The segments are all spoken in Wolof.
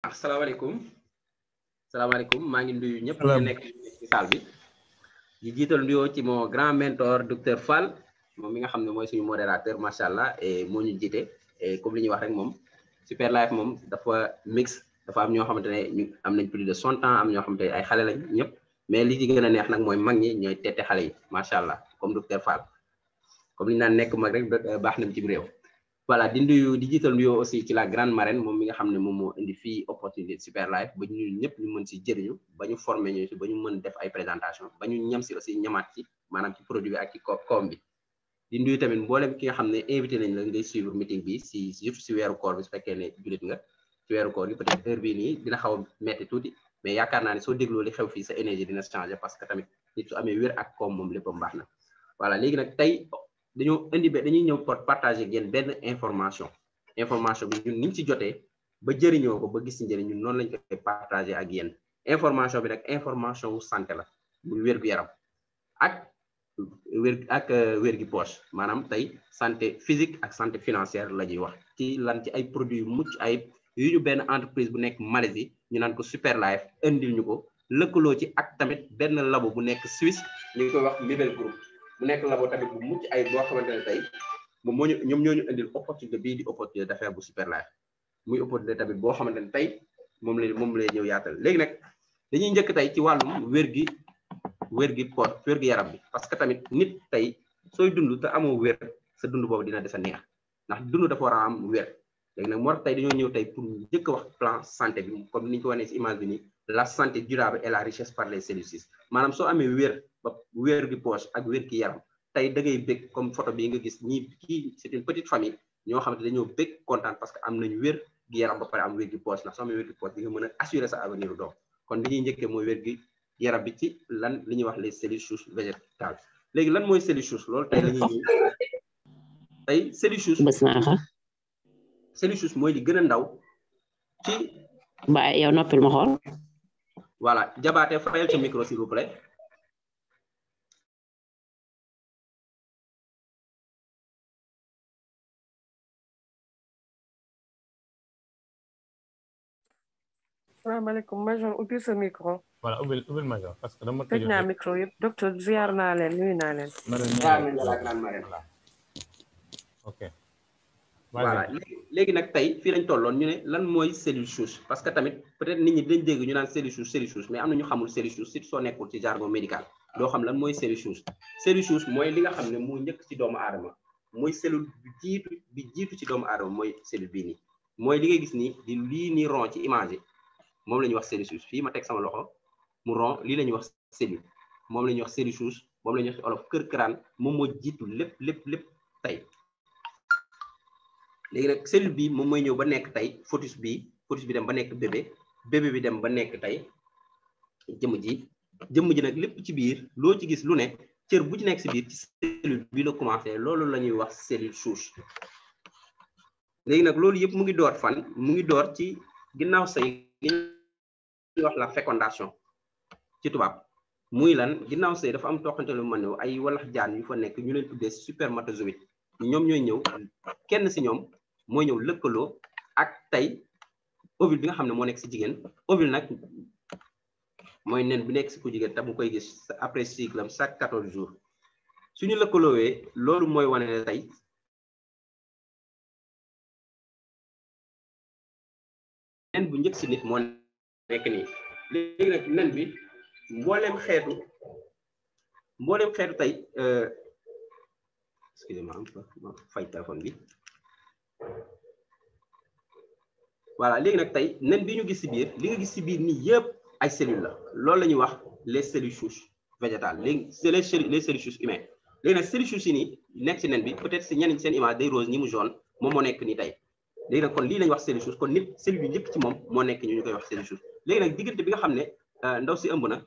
asalaamaaleykum salaamaaleykum maa ngi nuyu ñëpp ñu nekk ci salle bi di jiital nuyoo ci mon grand mentor docteur Fall moom mi nga xam ne mooy suñu modérateur macha allah et moo ñu jiite et comme li ñuy wax rek moom Super Life moom dafa mix dafa am ñoo xamante ne ñu am nañ plus de 100 ans am ñoo xamante ne ay xale lañ ñëpp mais li ci gën a neex nag mooy mag ñi ñooy tette xale yi macha allah comme docteur Fall comme li ñu naan nekk mag rek baax nañ ci réew. voilà di nuyu di jiital nuyoo aussi ci la grande marraine moom mi nga xam ne moom moo indi fii opportunité Super Life ba ñu ñëpp ñu mën si jëriñu ba ñu formé ñu si ba ñu mën def ay présentation ba ñu ñam si aussi ñamaat ci maanaam ci produit bi ak ci koom bi di nuyu tamit mboolem ki nga xam ne invité nañ la ngay suivre meeting bi si surtout si weeru koor bi su fekkee ne jullit nga ci weeru koor bi peut-être heure bii nii dina xaw a metti tuuti mais yaakaar naa ne soo dégloo li xew fii sa énergie dina changer parce que tamit nit su amee wér ak koom moom léppam baax na voilà léegi nag tey dañuy ñëw pour partager ak yéen benn information bi ñun niñ ci jotee ba jëriñoo ko ba gis ci njëriñ ñun noonu lañ koy partager ak yéen information bi nag information wu santé la muy wér-gu-yaram ak wér gi poche maanaam tey santé physique ak santé financière la ñuy wax ci lan ci ay produits yu mucc ayib yu ñu benn entreprise bu nekk Malaisie ñu naan ko Super Life indil ñu ko lëkkaloo ci ak tamit benn labo bu nekk Suisse ñu koy wax Mibel Group mu nekk labo tamit bu mucc ay boo xamante ne tey moom ñoom ñoo ñu indil opportunité bii di opportunité d'affaires bu Super Life muy opportunité tamit boo xamante ne tey moom lay ñëw yaatal léegi nag dañuy njëkk tey ci wàllum wér gi yaram bi parce que tamit nit tey sooy dund te amoo wér sa dund boobu dina des a neex ndax dund dafa war a am wér léegi nag moo tax tey dañoo ñëw tey pour njëkk a wax plan santé bi comme ni ñu ko wanee si image bi nii la santé durable et la richesse par les cellules maanaam soo amee wér gi poche ak wér gi yaram tey da ngay bëgg comme photo bii nga gis ñii kii c'est une petite famille ñoo xam ne dañoo bëgg kontaan parce que am nañu wér gi yaram ba pare am wér gi poche ndax soo amee wér gi poche di nga mën a assurer sa avenir doom kon li ñuy njëkkee mooy wér gi yaram bi ci lan li ñuy wax les cellules souches végétales léegi lan mooy cellule souche loolu tey la ñuy ñëw tey cellule souche mooy li gën a ndaw ci ba yow noppil ma xool voilà jabaate fayal sa micro s'il vous plaît salaamaaleykum major ubbil sa micro. voilà ubbil major parce que dama tëj naa micro yëpp docteur ziar naa leen nuyu naa leen. ok voilà léegi nag tey fii lañ tolloon ñu ne lan mooy cellule souche parce que tamit peut-être nit ñi dañ dégg ñu naan cellule souche mais am na ñu xamul cellule souche surtout soo nekkul ci jargon médical doo xam lan mooy cellule souche mooy li nga xam ne moo njëkk ci doomu aadama mooy cellule bi jiitu ci doomu aadama mooy cellule bii nii mooy li nga gis nii di lii nii rond ci image yi moom la ñuy wax cellule souche fii ma teg sama loxo mu rond lii la ñuy wax cellule moom la ñuy wax cellule souche moom la ñuy wax ci olof kër këraan moom moo jiitu lépp tey léegi nag cellule bi moom mooy ñëw ba nekk tey fœtus bi dem ba nekk bébé bi dem ba nekk tey jëmm ji nag lépp ci biir loo ci gis lu ne cër bu ci nekk si biir ci cellule bi la commencé loolu la ñuy wax cellule souche léegi nag loolu yëpp mu ngi door fan mu ngi door ci ginnaaw say ñuy wax la fécondation ci tubaab muy lan ginnaaw sëy dafa am toqante lu mën ay walax jaan yu fa nekk ñu leen tuddee spermatozoïde ñoom ñooy ñëw kenn si ñoom mooy ñëw lëkkaloo ak tey ovule bi nga xam ne moo nekk si jigéen ovule nag mooy nen bi nekk si ku jigéen te mu koy gis après cycle am chaque 14 jours suñu lëkkaloowee loolu mooy wane ne tey nen bu njëkk si nit moo nekk nii léegi nag nen bi mbooleem xeetu tey excusez-moi ma fay téléphone bi voilà léegi nag tey nen bi ñu gis ci biir li nga gis ci biir nii yëpp ay cellules la loolu la ñuy wax les cellules souches végétales léegi c'est les cellules souches humaines léegi nag cellules souches yi nii nekk ci nen bi peut-être si ñenn seen image day rose ñi mu jaune moom moo nekk nii tey léegi nag kon lii la ñuy wax cellule souche kon nit cellule bi njëkk ci moom moo nekk ñu koy wax cellule souche léegi nag diggante bi nga xam ne ndaw si ëmb na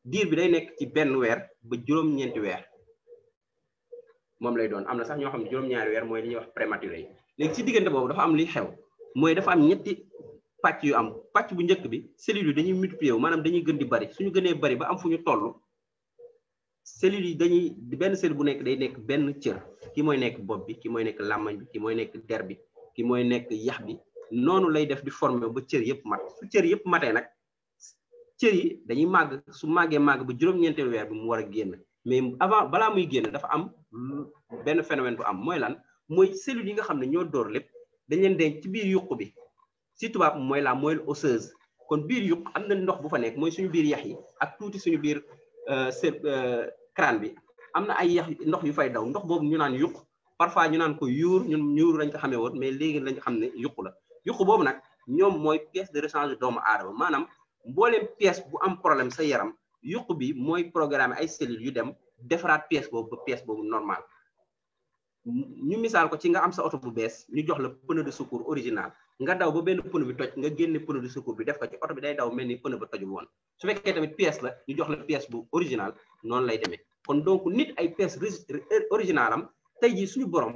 diir bi day nekk ci benn weer ba juróom-ñeenti weer moom lay doon am na sax ñoo xam ne juróom-ñaari weer mooy li ñuy wax prématuré yi léegi ci diggante boobu dafa am li xew mooy dafa am ñetti pàcc yu am pàcc bu njëkk bi cellules yi dañuy multiplier wu maanaam dañuy gën di bari suñu gënee bari ba am fu ñu toll cellules yi dañuy benn cellule bu nekk day nekk benn cër ki mooy nekk bopp bi ki mooy nekk làmmañ bi ki mooy nekk der bi ki mooy nekk yax bi noonu lay def di former ba cër yëpp mat su cër yëpp matee nag cër yi dañuy màgg su màggee màgg ba juróom-ñeenteelu weer bi mu war a génn mais avant balaa muy génn dafa am benn phénomène bu am mooy lan mooy cellules yi nga xam ne ñoo door lépp dañ leen denc ci biir yuq bi si tubaab mooy la moelle osseuse kon biir yuq am na ndox bu fa nekk mooy suñu biir yax yi ak tuuti suñu biir crâne bi am na ay yax ndox yu fay daw ndox boobu ñu naan yuq parfois ñu naan ko yuur ñun yuur lañ ko xamee woon mais léegi lañ xam ne yuq la yuq boobu nag ñoom mooy pièce de rechange doomu aadama maanaam mbooleem pièce bu am problème sa yaram yuq bi mooy programme ay cellules yu dem defaraat pièce boobu ba pièce boobu normal ñu misaal ko ci nga am sa oto bu bees ñu jox la pneu de secours original nga daw ba benn pneu bi toj nga génne pneu de secours bi def ko ci oto bi day daw mel ni pneu ba tojul woon su fekkee tamit pièce la ñu jox la pièce bu original noonu lay demee kon donc nit ay pièce original am tey jii suñu borom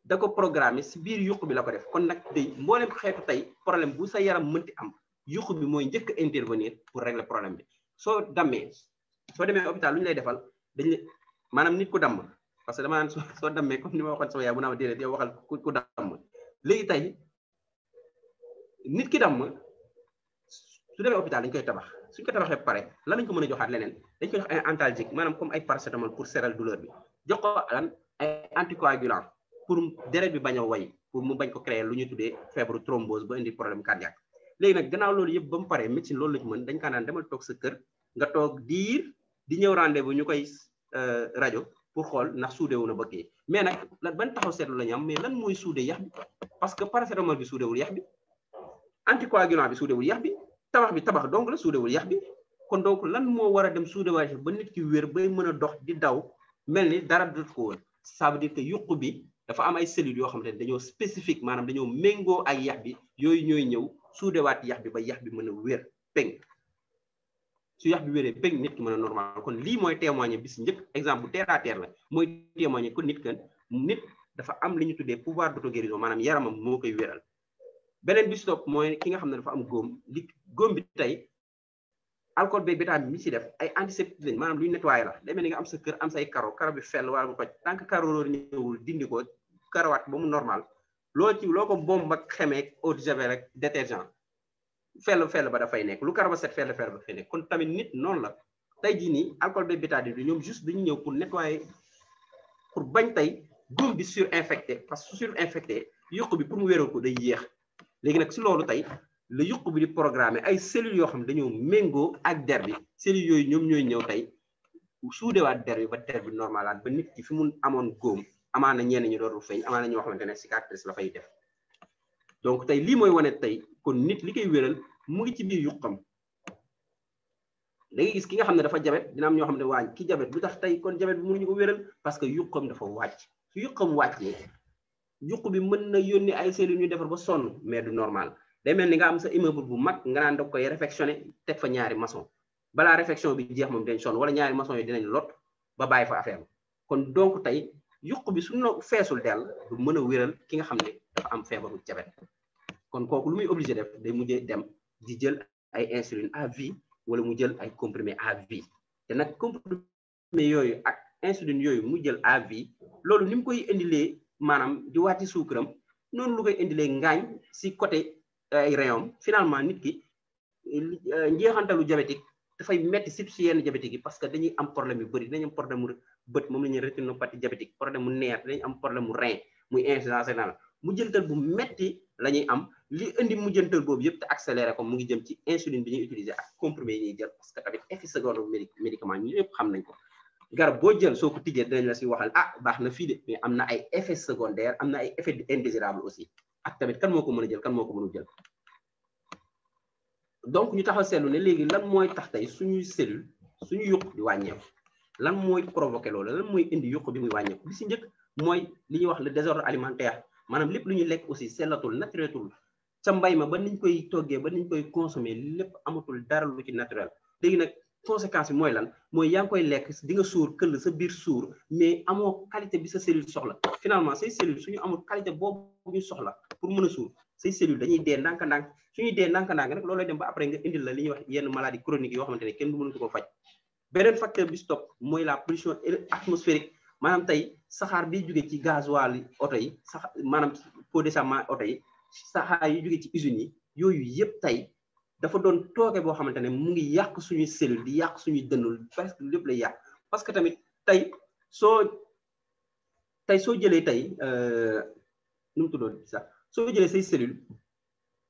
da ko programmer si biir yuq bi la ko def kon nag day mboolem xeetu tey problème bu sa yaram mënti am yuq bi mooy njëkk a intervenir pour régler problème bi soo demee hôpital lu ñu lay defal dañ maanaam nit ku damm parce que dama naan soo dammee comme ni ma waxoon sama yaay bu naa ma déedéet yow waxal ku damm léegi tey nit ki damm su demee hôpital dañ koy tabax suñ ko tabaxee pare lan lañ ko mën a joxaat leneen dañ koy jox ay antalgique maanaam comme ay paracétamol pour séral douleur bi jox ko lan ay anticoagulant pour deret bi bañ a way pour mu bañ ko créer lu ñu tuddee fièvre thrombose ba indi problème cardiaque léegi nag gannaaw loolu yëpp ba mu paree médecine loolu la ci mën dañ kaa naan demal toog sa kër nga toog diir di ñëw rendez-vous ñu koy rajo pour xool ndax suudewu na bëggee mais nag lan ban taxaw seetlu la ñu am mais lan mooy suude yax bi parce que paracétamol bi suudewul yax bi anticoagulant bi suudewul yax bi tabax donc la suudewul yax bi kon donc lan moo war a dem suudewaay ba nit ki wér bay mën a dox di daw mel ni dara dut ko woon ça veut dire que yuq bi dafa am ay cellules yoo xamante ne dañoo spécifique maanaam dañoo méngoo ak yax bi yooyu ñooy ñëw suudewaat yax bi ba yax bi mën a wér peng su yax bi wéree peng nit ki mën a normal kon lii mooy témoigner bis njëkk exemple bu terre à terre la mooy témoigner ko nit nit dafa am li ñu tuddee pouvoir d'auto-guérison maanaam yaramam moo koy wéral beneen bi si topp mooy ki nga xam ne dafa am góom góom bi tey alcool beeg bétail bi mi ci def ay antiseptique lañ maanaam luy nettoyer la demee ni nga am sa kër am say karo bi fell wala bu toj tant que karo loolu ñëwul dindi ko karawaat ba mu normal loo ko bomb ak xemeek eau de javel rek détergent fell ba dafay nekk lu karo ba set fell ba dafay nekk kon tamit nit noonu la tey jii nii alcool beeg bétail bi ñoom juste dañu ñëw pour nettoyer pour bañ tey góom bi surinfecté parce que surinfecté yuq bi pour mu wéral ko day yéex léegi nag si loolu tey la yuq bi di programmer ay cellules yoo xam ne dañoo méngoo ak der bi cellules yooyu ñoom ñooy ñëw tey suudewaat der bi ba der bi normalaat ba nit ki fi mun amoon góom amaana ñenn ñu dootul feeñ amaana ñoo xamante ne cicatrice la fay def donc tey lii mooy wane tey kon nit li koy wéral mu ngi ci biir yuqam da ngay gis ki nga xam ne dafa jabet dina am ñoo xam ne waañ ki jabet lu tax tey kon jabet bi mënuñu ko wéral parce que yuqam dafa wàcc su yuqam wàccee yuq bi mën na yónni ay cellules ñu defar ba sonn mais du normal day mel ni nga am sa immeuble bu mag nga naan da koy réfectionné teg fa ñaari maçon balaa réfection bi jeex moom dañ sonn wala ñaari maçon yi dinañ lot ba bàyyi fa affaire kon donc tey yuq bi suñu feesul dell du mën a wéral ki nga xam ne dafa am feebaru jabet kon kooku lu muy obligé def day mujjee dem di jël ay insuline à vie wala mu jël ay comprimé à vie te nag comprimé yooyu ak insuline yooyu mu jël à vie loolu ni mu koy indilee maanaam di wàcci suukaram noonu lu koy indilee ngaañ si côté ay rayon finalement nit ki njeexantalu diabétique dafay metti surtout si yenn diabétique yi parce que dañuy am problème yu bëri dinañ am problème mu bët moom la ñuy rétinopathie diabétique problème mu nerf dañuy am problème mu rein muy insuffisance rénale mujjantal bu metti la ñuy am li indi mujjantal boobu yëpp te accéléré ko mu ngi jëm ci insuline bi ñuy utiliser ak comprimé yi ñuy jël parce que tamit effet secondaire médicament ñu yëpp xam nañ ko garab boo jël soo ko tijjee dinañ la si waxal ah baax na fii de mais am na ay effet secondaire am na ay effet indésirable aussi ak tamit kan moo ko mën a jël kan moo ko mënul jël donc ñu taxaw seetlu ne léegi lan mooy tax tey suñuy cellule suñu yuq di wàññeeku lan mooy provoqué loolu lan mooy indi yuq bi muy wàññeeku bi si njëkk mooy li ñuy wax le désordre alimentaire maanaam lépp lu ñuy lekk aussi sellatul natureltul ca mbay ma ba niñ koy toggee ba niñ koy consommer lépp amatul dara lu ci naturel léegi nag conséquence bi mooy lan mooy yaa ngi koy lekk di nga suur këll sa biir suur mais amoo qualité bi sa cellule soxla finalement say cellules suñu amul qualité boobu ñu soxla pour mën a suur say cellules dañuy dee ndànk-ndànk suñuy dee ndànk-ndànk nag loolay dem ba après nga indil la li ñuy wax yenn maladie chronique yoo xamante ne kenn du mënatu ko faj beneen facteur bi stop mooy la pollution atmosphérique maanaam tey saxaar bi jóge ci gasoil oto yi sax maanaam pot d'échappement oto yi saxaar yi jóge ci usines yi yooyu yëpp tey dafa doon tooke boo xamante ne mu ngi yàq suñuy cellule di yàq suñuy dënnul presque lépp lay yàq parce que tamit tey soo jëlee tey nu mu tuddoon sax soo jëlee say cellule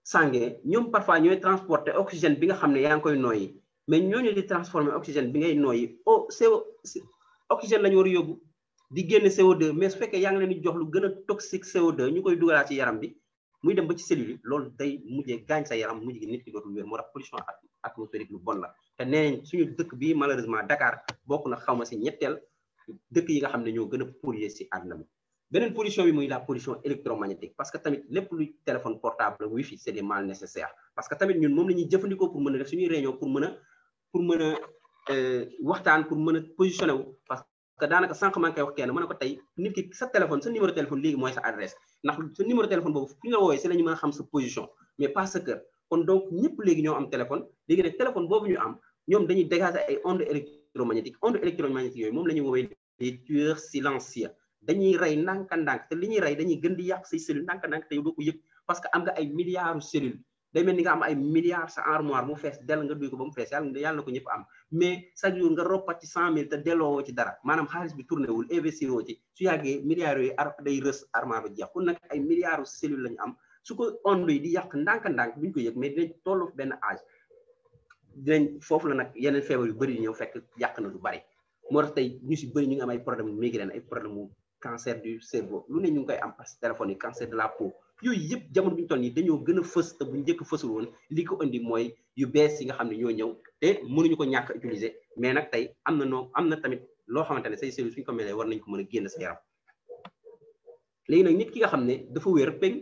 sanguin ñoom parfois ñooy transporter oxygène bi nga xam ne yaa ngi koy nooyi mais ñooñu di transformer oxygène bi ngay nooyi oxygène la ñu war a yóbbu di génne CO2 mais su fekkee yaa ngi leen di jox lu gën a toxique CO2 ñu koy dugalaat ci yaram bi muy dem ba ci cellule yi loolu day mujjee gaañ sa yaram mujj gi nit ki dootul wér moo tax pollution atmosphérique lu bon la te nee nañ suñu dëkk bi malheureusement Dakar bokk na xaw ma si ñetteel dëkk yi nga xam ne ñoo gën a polluer si àdduna bi beneen pollution bi muy la pollution électromagnétique parce que tamit lépp luy téléphone portable wifi c'est des mal nécessaires parce que tamit ñun moom la ñuy jëfandikoo pour mën a def suñuy réunion pour mën a waxtaan pour mën a positionné wu parce que daanaka sànq maa ngi koy wax kenn mën na ko tey nit ki sa téléphone sa numéro téléphone léegi mooy sa adresse ndax sa numéro téléphone boobu fu ñu la woowee si la ñu mën a xam sa position mais pas sa kër kon donc ñëpp léegi ñoo am téléphone léegi nag téléphone boobu ñu am ñoom dañuy dégager ay ondes électromagnétiques yooyu moom la ñuy woowee des tueurs silencieux dañuy rey ndànk-ndànk te li ñuy rey dañuy gën di yàq say cellules ndànk-ndànk te yow doo ko yëg parce que am nga ay milliards cellules day mel ni nga am ay milliards sa armoire mu fees dell nga duy ko ba mu fees yàlla na ko ñëpp am mais chaque jour nga roppat ci 100 000 te delloo ci dara maanaam xaalis bi tourné wul investir woo ci su yàggee milliards yooyu day rës armoire ba jeex kon nag ay milliards cellules la ñu am su ko ondes yi di yàq ndànk-ndànk buñ ko yëg mais dinañ tollu benn âge dinañ foofu la nag yeneen feebar yu bëri ñëw fekk yàq na lu bari moo tax tey ñu si bëri ñu ngi am ay problème migraine ay problème mu cancer du cerveau lu ne ñu ngi koy am parce que téléphone yi cancer de la peau yooyu yëpp jamono bi ñu toll nii dañoo gën a fës te bu njëkk fësul woon li ko indi mooy yu bees yi nga xam ne ñoo ñëw te mënuñu ko ñàkk utiliser mais nag tey am na tamit loo xamante ne say cellules suñu ko melee war nañ ko mën a génn sa yaram léegi nag nit ki nga xam ne dafa wér peng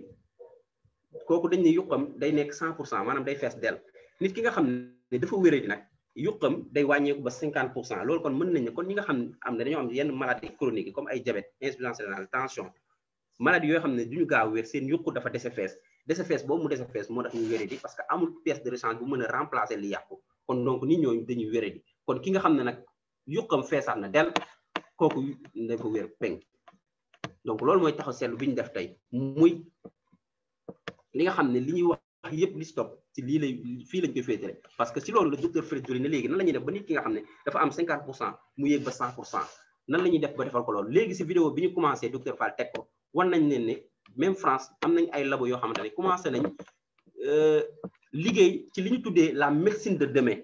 kooku dañ ne yuqam day nekk 100% maanaam day fees dell nit ki nga xam ne dafa wéré di nag yuqam day wàññeeku ba 50% loolu kon mën nañ ne kon ñi nga xam ne dañoo am yenn maladie chronique yi comme ay diabète insuffisance rénale tension maladie yoo xam ne duñu gaaw wér seen yuqu dafa dese fees boobu mu dese fees moo tax ñu wéré di parce que amul pièce de rechange bu mën a remplacer li yàqu kon donc nit ñooñu dañuy wéré di kon ki nga xam ne nag yuqam feesaat na del kooku dafa wér peng donc loolu mooy taxaw seetlu bi ñu def tey muy li nga xam ne li ñuy wax yëpp li stop ci lii lay fii lañ koy féetale parce que si loolu la docteur Fred Joly ne léegi nan la ñuy def ba nit ki nga xam ne dafa am 50% mu yéeg ba 100% nan la ñuy def ba defal ko loolu léegi si vidéo bi ñu commencé docteur Fall teg ko wan nañ leen ne même France am nañ ay labo yoo xamante ne commencé nañ liggéey ci li ñu tuddee la médecine de demain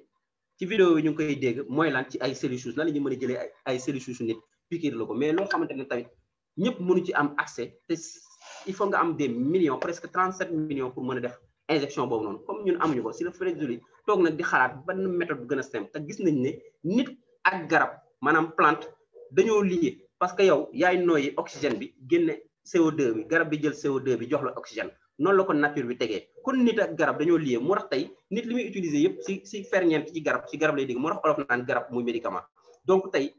ci vidéo yi ñu ngi koy dégg mooy lan ci ay cellules souches nan la ñuy mën a jëlee ay cellules souches nit piqûre la ko mais loo xamante ne tamit ñëpp mënu ci am accès te il faut nga am des millions presque 37 millions pour mën a def injection boobu noonu comme ñun amuñu ko si la Fred Joly toog nag di xalaat ban méthode bu gën a simple te gis nañ ne nit ak garab maanaam plante dañoo lié parce que yow yaay nooyi oxygène bi génne CO2 bi garab bi jël CO2 bi jox la oxygène noonu la ko nature bi tegee kon nit ak garab dañoo lié moo tax tey nit li muy utiliser yëpp si ferñeent ci garab lay dégg moo tax olof naan garab muy médicament donc tey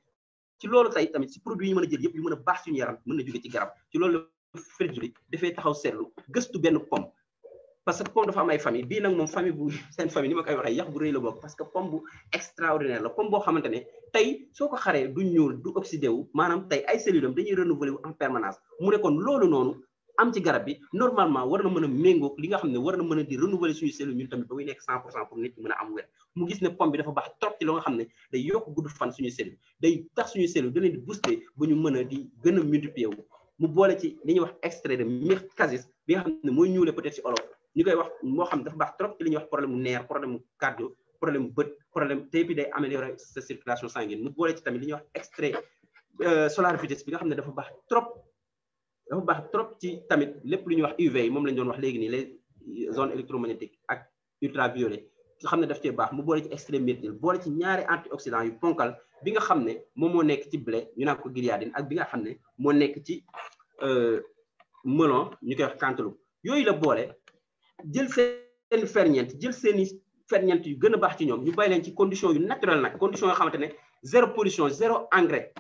ci loolu tey tamit si produit yi mën a jël yëpp yu mën a baax suñu yaram mën na jóge ci garab ci loolu la Fred Joly dafay taxaw seetlu gëstu benn pomme parce que pomme dafa am ay famille bii nag moom famille bu seen famille ni ma koy waxee yax bu rëy la bokk parce que pomme bu extraordinaire la pomme boo xamante ne tey soo ko xaree du ñuul du oxydé wu maanaam tey ay cellules am dañuy renouveler wu en permanence mu ne kon loolu noonu am ci garab bi normalement war na mën a méngóog li nga xam ne war na mën a di renouveler suñu cellules ñun tamit ba muy nekk 100% pour nit ñi mën a am wér mu gis ne pomme bi dafa baax trop ci loo nga xam ne day yokk gudd fan suñu cellule day tax suñu cellule da leen di booster ba ñu mën a di gën a multiplier wu mu boole ci li ñuy wax extrait de myrte cassis bi nga xam ne mooy ñuule peut-être ci olof ñu koy wax moo xam dafa baax trop ci li ñuy wax problème mu nerf problème mu cardio problème mu bët problème te puis day améliorer sa circulation sanguine mu boole ci tamit li ñuy wax extrait solar vitesse bi nga xam ne dafa baax trop ci tamit lépp lu ñuy wax UV yi moom lañ doon wax léegi nii les zones électromagnétiques ak ultraviolet nga xam ne daf cee baax mu boole ci extrait myrtile boole ci ñaari antioxydant yu ponkal bi nga xam ne moom moo nekk ci blé ñu naan ko gliadine ak bi nga xam ne moo nekk ci melon ñu koy wax cantaloupe yooyu la boole jël seen ferñeent jël seeni ferñeent yu gën a baax ci ñoom ñu bàyyi leen ci condition yu naturel nag condition yoo xamante ne zéro pollution zéro engrais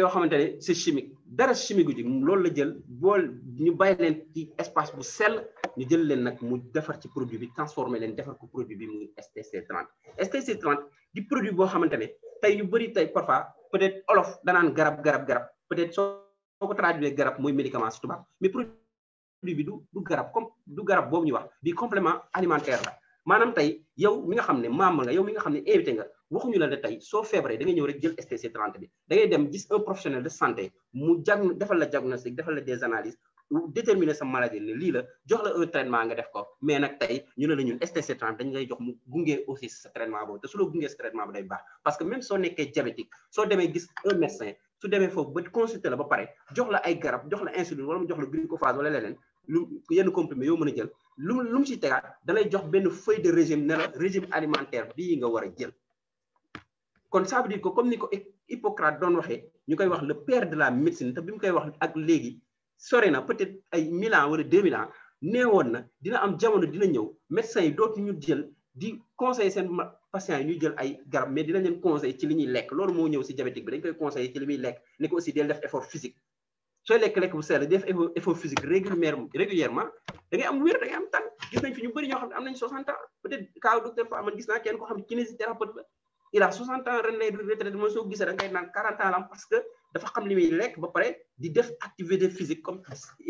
yoo xamante ne c'est chimique dara chimique gu ci loolu la jël bool ñu bàyyi leen ci espace bu sell ñu jël leen nag mu defar ci produit bi transformer leen defar ko produit bi muy STC30 STC30 di produit boo xamante ne tey yu bëri tey parfois peut-être olof danaan garab peut-être soo ko traduire garab mooy médicament si tubaab mais produit bi du garab comme du garab boobu ñu wax bi complément alimentaire la maanaam tey yow mi nga xam ne membre nga yow mi nga xam ne invité nga waxuñu la ne tey soo feebaree da ngay ñëw rek jël STC 30 bi da ngay dem gis un professionnel de santé mu defal la diagnostic defal la des analyses déterminer sa maladie ne lii la jox la un traitement nga def ko mais nag tey ñu ne la ñun STC 30 dañ lay jox mu gunge aussi sa traitement boobu te su la gungee sa traitement bi day baax parce que même soo nekkee diabétique soo demee gis un médecin su demee foofu ba consulter la ba pare jox la ay garab jox la insuline wala mu jox la glucophage wala leneen lu yenn comprimé yoo mën a jël lu mu ci tegaat da lay jox benn feuille de régime ne la régime alimentaire bii nga war a jël kon ça veut dire que comme ni ko Hippocrate doon waxee ñu koy wax le père de la médecine te bi mu koy wax ak léegi sore na peut-être ay 1000 ans wala 2000 ans neewoon na dina am jamono dina ñëw médecins yi dootu ñu jël di conseiller seen patients yi ñuy jël ay garab mais dinañ leen conseiller ci li ñuy lekk loolu moo ñëw si diabétique bi dañ koy conseiller ci li muy lekk ne ko aussi del def effort physique sooy lekk bu sell def effort physique régulièrement da ngay am wér da ngay am tan gis nañ fi ñu bëri ñoo xam ne am nañ 60 ans peut-être cas docteur Fa man gis naa kenn ko xam ne kinésithérapeute la il a 60 ans ren lay retraité mooy soo gisee da ngay naan 40 ans la am parce que dafa xam li muy lekk ba pare di def activité physique comme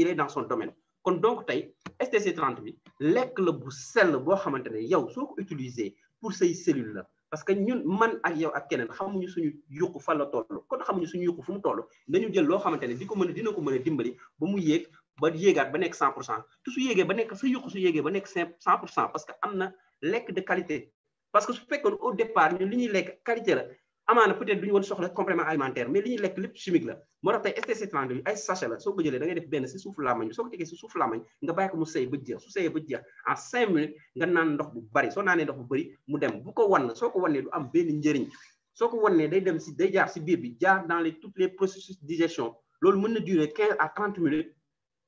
il est dans son domaine kon donc tey STC 30 bi lekk la bu sell boo xamante ne yow soo ko utiliser pour say cellules la parce que ñun man ak yow ak keneen xamuñu suñu yuqu fan la toll kon xamuñu suñu yuqu fu mu toll dañu jël loo xamante ne dina ko mën a dimbali ba mu yéeg ba yéegaat ba nekk 100% te su yéegee ba nekk sa yuqu su yéegee ba nekk 100% parce que am na lekk de qualité parce que su fekkoon au départ ñun li ñuy lekk qualité la amaana peut-être duñu woon soxla complément alimentaire mais li ñuy lekk lépp chimique la moo tax tey STC 30 bi ay sachet la soo ko jëlee da ngay def benn si suufu làmmañ bi soo ko tegee si suufu làmmañ nga bàyyi ko mu sëy ba jeex su sëyee ba jeex en 5 minutes nga naan ndox bu bari soo naanee ndox bu bari mu dem bu ko wan soo ko wannee du am benn njëriñ soo ko wannee day jaar si biir bi jaar dans toutes les processus de digestion loolu mën na durer 15 à 30 minutes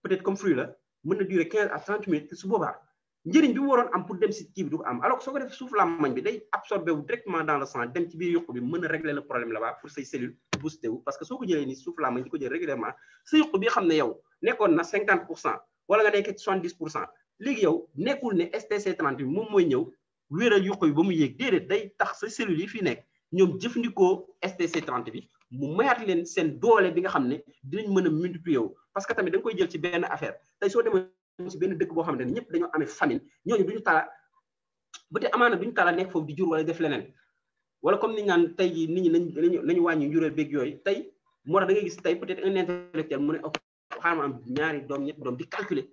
peut-être comme fruit la mën na durer 15 à 30 minutes te su boobaa njëriñ bi mu waroon am pour dem si kii bi du ko am alors que soo ko def suuf làmmañ bi day absorbé wu directement dans le sang dem ci biir yuq bi mën a régler le problème là-bas pour say cellules boosté wu parce que soo ko jëlee ni suuf làmmañ di ko jël régulièrement sa yuq bi xam ne yow nekkoon na 50% wala nga nekk 70% léegi yow nekkul ne STC 30 bi moom mooy ñëw wéeral yuq bi ba mu yéeg déedéet day tax sa cellules yi fii nekk ñoom jëfandikoo STC 30 bi mu mayaat leen seen doole bi nga xam ne dinañ mën a multiplier wu parce que tamit da nga koy jël ci benn affaire tey soo demee ci benn dëkk boo xamante ne ñëpp dañoo amee famine ñooñu duñu tala bu te amaana duñu tala nekk foofu di jur wala def leneen wala comme ni ñu naan tey jii nit ñi nañu wàññi njuréel beeg yooyu tey moo tax da ngay gis tey peut-être un intellectuel mu ne xaaral ma am ñaari doom ñetti doom di calculer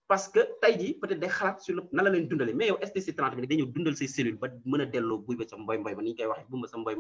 parce que tey jii peut-être day xalaat sur le nan la leen dundale mais yow STC 30 bi dañoo dundal say cellules ba mën a delloo buy ba sa mboy ba ni ñu koy waxee bu ma sa mboy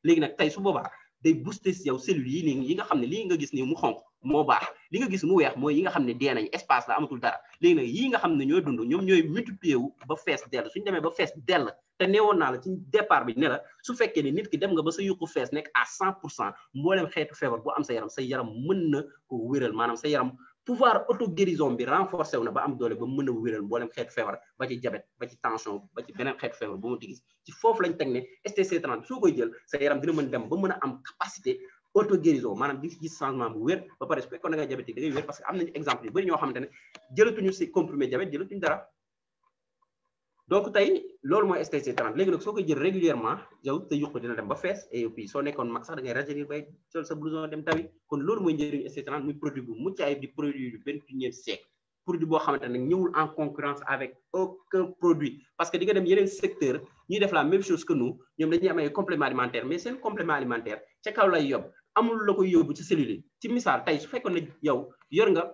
léegi nag tey su boobaa day booster si yow cellules yi nii yi nga xam ne lii nga gis nii mu xonq moo baax li nga gis mu weex mooy yi nga xam ne dee nañ espace la amatul dara léegi nag yii nga xam ne ñooy dund ñoom ñooy multiplier wu ba fees dell suñu demee ba fees dell te neewoon naa la ci départ bi ne la su fekkee ne nit ki dem nga ba sa yuqu fees nekk à 100% mboolem xeetu feebar boo am sa yaram mën na ko wéral maanaam sa yaram pouvoir auto-guérison bi renforcé wu na ba am doole ba mën a wéral mboolem xeetu feebar ba ci diabète ba ci tension ba ci beneen xeetu feebar ba mu di gis ci foofu lañ teg ne STC 30 soo koy jël sa yaram dina mën dem ba mën a am capacité auto-guérison maanaam di gis changement bu wér ba pare su fekkoon da nga diabétique da ngay wér parce que am nañu exemple yu bëri ñoo xamante ne jëlatuñu si comprimé diabète jëlatuñu dara donc tey loolu mooy STC 30 léegi nag soo koy jël régulièrement yow te yuq dina dem ba fees et puis soo nekkoon mag sax da ngay rajeunir bay sol sa blouson dem tawi kon loolu mooy njëriñu STC 30 muy produit bu mucc ayib di produit du 21e siècle produit boo xamante ne ñëwul en concurrence avec aucun produit parce que di nga dem yeneen secteur ñuy def la même chose que nous ñoom dañuy am ay complément alimentaire mais seen complément alimentaire ca kaw lay yóbbu amul la koy yóbbu ci cellule yi ci misaal tey su fekkoon ne yow yor nga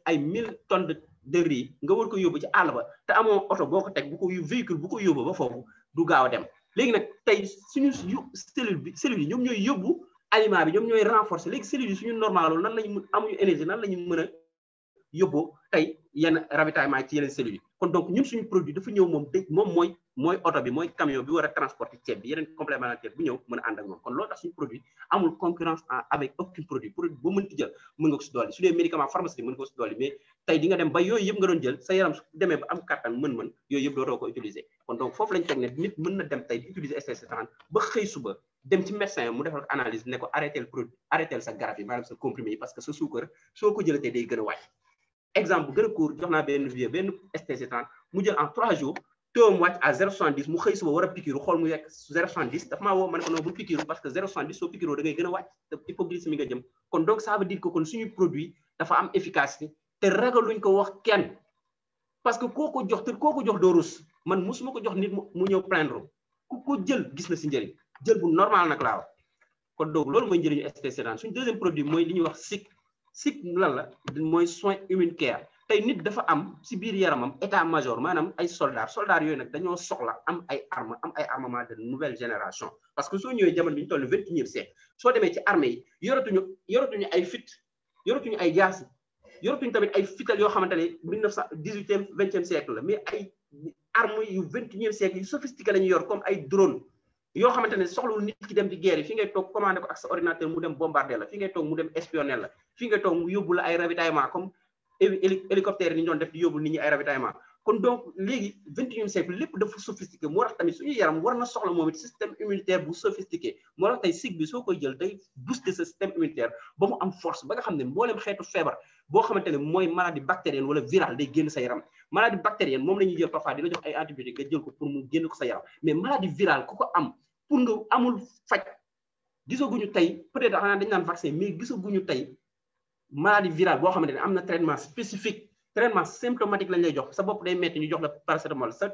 ay 1000 tonnes de riz nga war ko yóbbu ci àll ba te amoo oto boo ko teg bu ko véhicule bu ko yóbbu ba foofu du gaaw a dem léegi nag tey suñu cellules yi ñoom ñooy yóbbu aliment bi ñoom ñooy renforcer léegi cellules yi suñu normal loolu nan lañu amuñu énergie nan lañu mën a yóbboo tey yenn ravitaillement ci yeneen cellules yi kon donc ñun suñu produit dafa ñëw moom mooy oto bi mooy camion bi war a transporter ceeb bi yeneen complément alimentaire bu ñëw mën a ànd ak moom kon loolu tax suñu produit amul concurrence avec aucun produit boo mën ci jël mën nga ko si dolli su dee médicament pharmaceutique mën nga ko si dolli mais tey di nga dem ba yooyu yëpp nga doon jël sa yaram su demee ba am kattan mën-mën yooyu yëpp dootoo ko utiliser kon donc foofu lañ teg ne nit mën na dem tey di utiliser STC 30 ba xëy suba dem ci médecin mu defal ko analyse ne ko arrêtel sa garab yi maanaam sa comprimé yi parce que sa suukar soo ko jëlatee day gën a wàcc exemple bu gën a court jox naa benn STC 30 mu jël en 3 jours taux mu wàcc à 0,70 mu xëy suba war a piqûre xool mu yegg 0,70 dafa maa woo ma ne ko non bu piqûre parce que 0,70 soo piqûre da ngay gën a wàcc te hypoglycémie nga jëm kon donc ça veut dire que kon suñu produit dafa am efficacité te ragaluñ ko wax kenn parce que koo ko jox doo rus man musuma ko jox nit mu ñëw plaindre ku ko jël gis na si njëriñ jël bu normal nag laa wax kon donc loolu mooy njëriñu ST Sedan suñ deuxième produit mooy li ñuy wax SIC lan la mooy soin immune care tey nit dafa am si biir yaramam état major maanaam ay soldats yooyu nag dañoo soxla am ay armement de nouvelle génération parce que soo ñëwee jamono bi ñu toll 21e siècle soo demee ci armée yi yoratuñu ay fit yoratuñu ay jaasi yoratuñu tamit ay fital yoo xamante ne 1918e 20e siècle la mais ay armes yu 21e siècle yu sophistiqué la ñu yor comme ay drone yoo xamante ne soxlawul nit ki dem di guerre yi fi ngay toog commandé ko ak sa ordinateur mu dem bombarder la fi ngay toog mu dem espionner la fi ngay toog mu yóbbu la ay ravitaillement comme hélicoptère yi ñu doon def di yóbbu nit ñi ay ravitaillement kon donc léegi 21e siècle lépp dafa sophistiqué moo tax tamit suñu yaram war na soxla moom it système immunitaire bu sophistiqué moo tax tey SIC bi soo koy jël day booster sa système immunitaire ba mu am force ba nga xam ne mboolem xeetu feebar boo xamante ne mooy maladie bactérienne wala virale day génn sa yaram maladie bactérienne moom la ñuy jël parfois di la jox ay antibiotiques nga jël ko pour mu génn ko sa yaram mais maladie virale ku ko am pour nga amul faj gisaguñu tey peut-être xanaa dañu naan vaccin mais gisaguñu tey maladie virale boo xamante ne am na traitement spécifique traitement symptomatique lañ lay jox sa bopp day metti ñu jox la paracétamol sa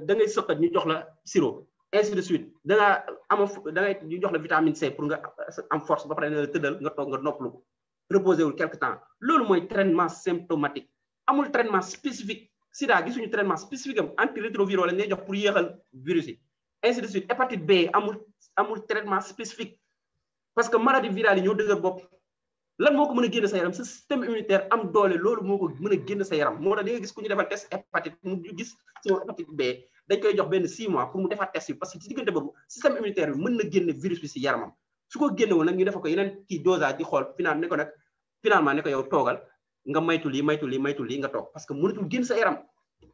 da ngay sëqat ñu jox la sirop ainsi de suite da ngay ñu jox la vitamine C pour nga am force ba pare na la tëddal nga toog nga noppalu ko reposé wul quelque temps loolu mooy traitement symptomatique amul traitement spécifique sida gisuñu traitement spécifique am antirétroviraux lañ lay jox pour yéexal virus yi ainsi de suite hépatite B amul traitement spécifique parce que maladie virale yi ñoo dëgër bopp lan moo ko mën a génn sa yaram sa système immunitaire am doole loolu moo ko mën a génn sa yaram moo tax da nga gis ku ñu defal test hépatite mu gis ci hépatite B dañ koy jox benn 6 mois pour mu defaat test bi parce que ci diggante boobu système immunitaire bi mën na génn virus bi si yaramam su ko génne woon nag ñu defa ko yeneen kii dosage di xool finalement ne ko yow toogal nga maytu lii nga toog parce que mënatul génn sa yaram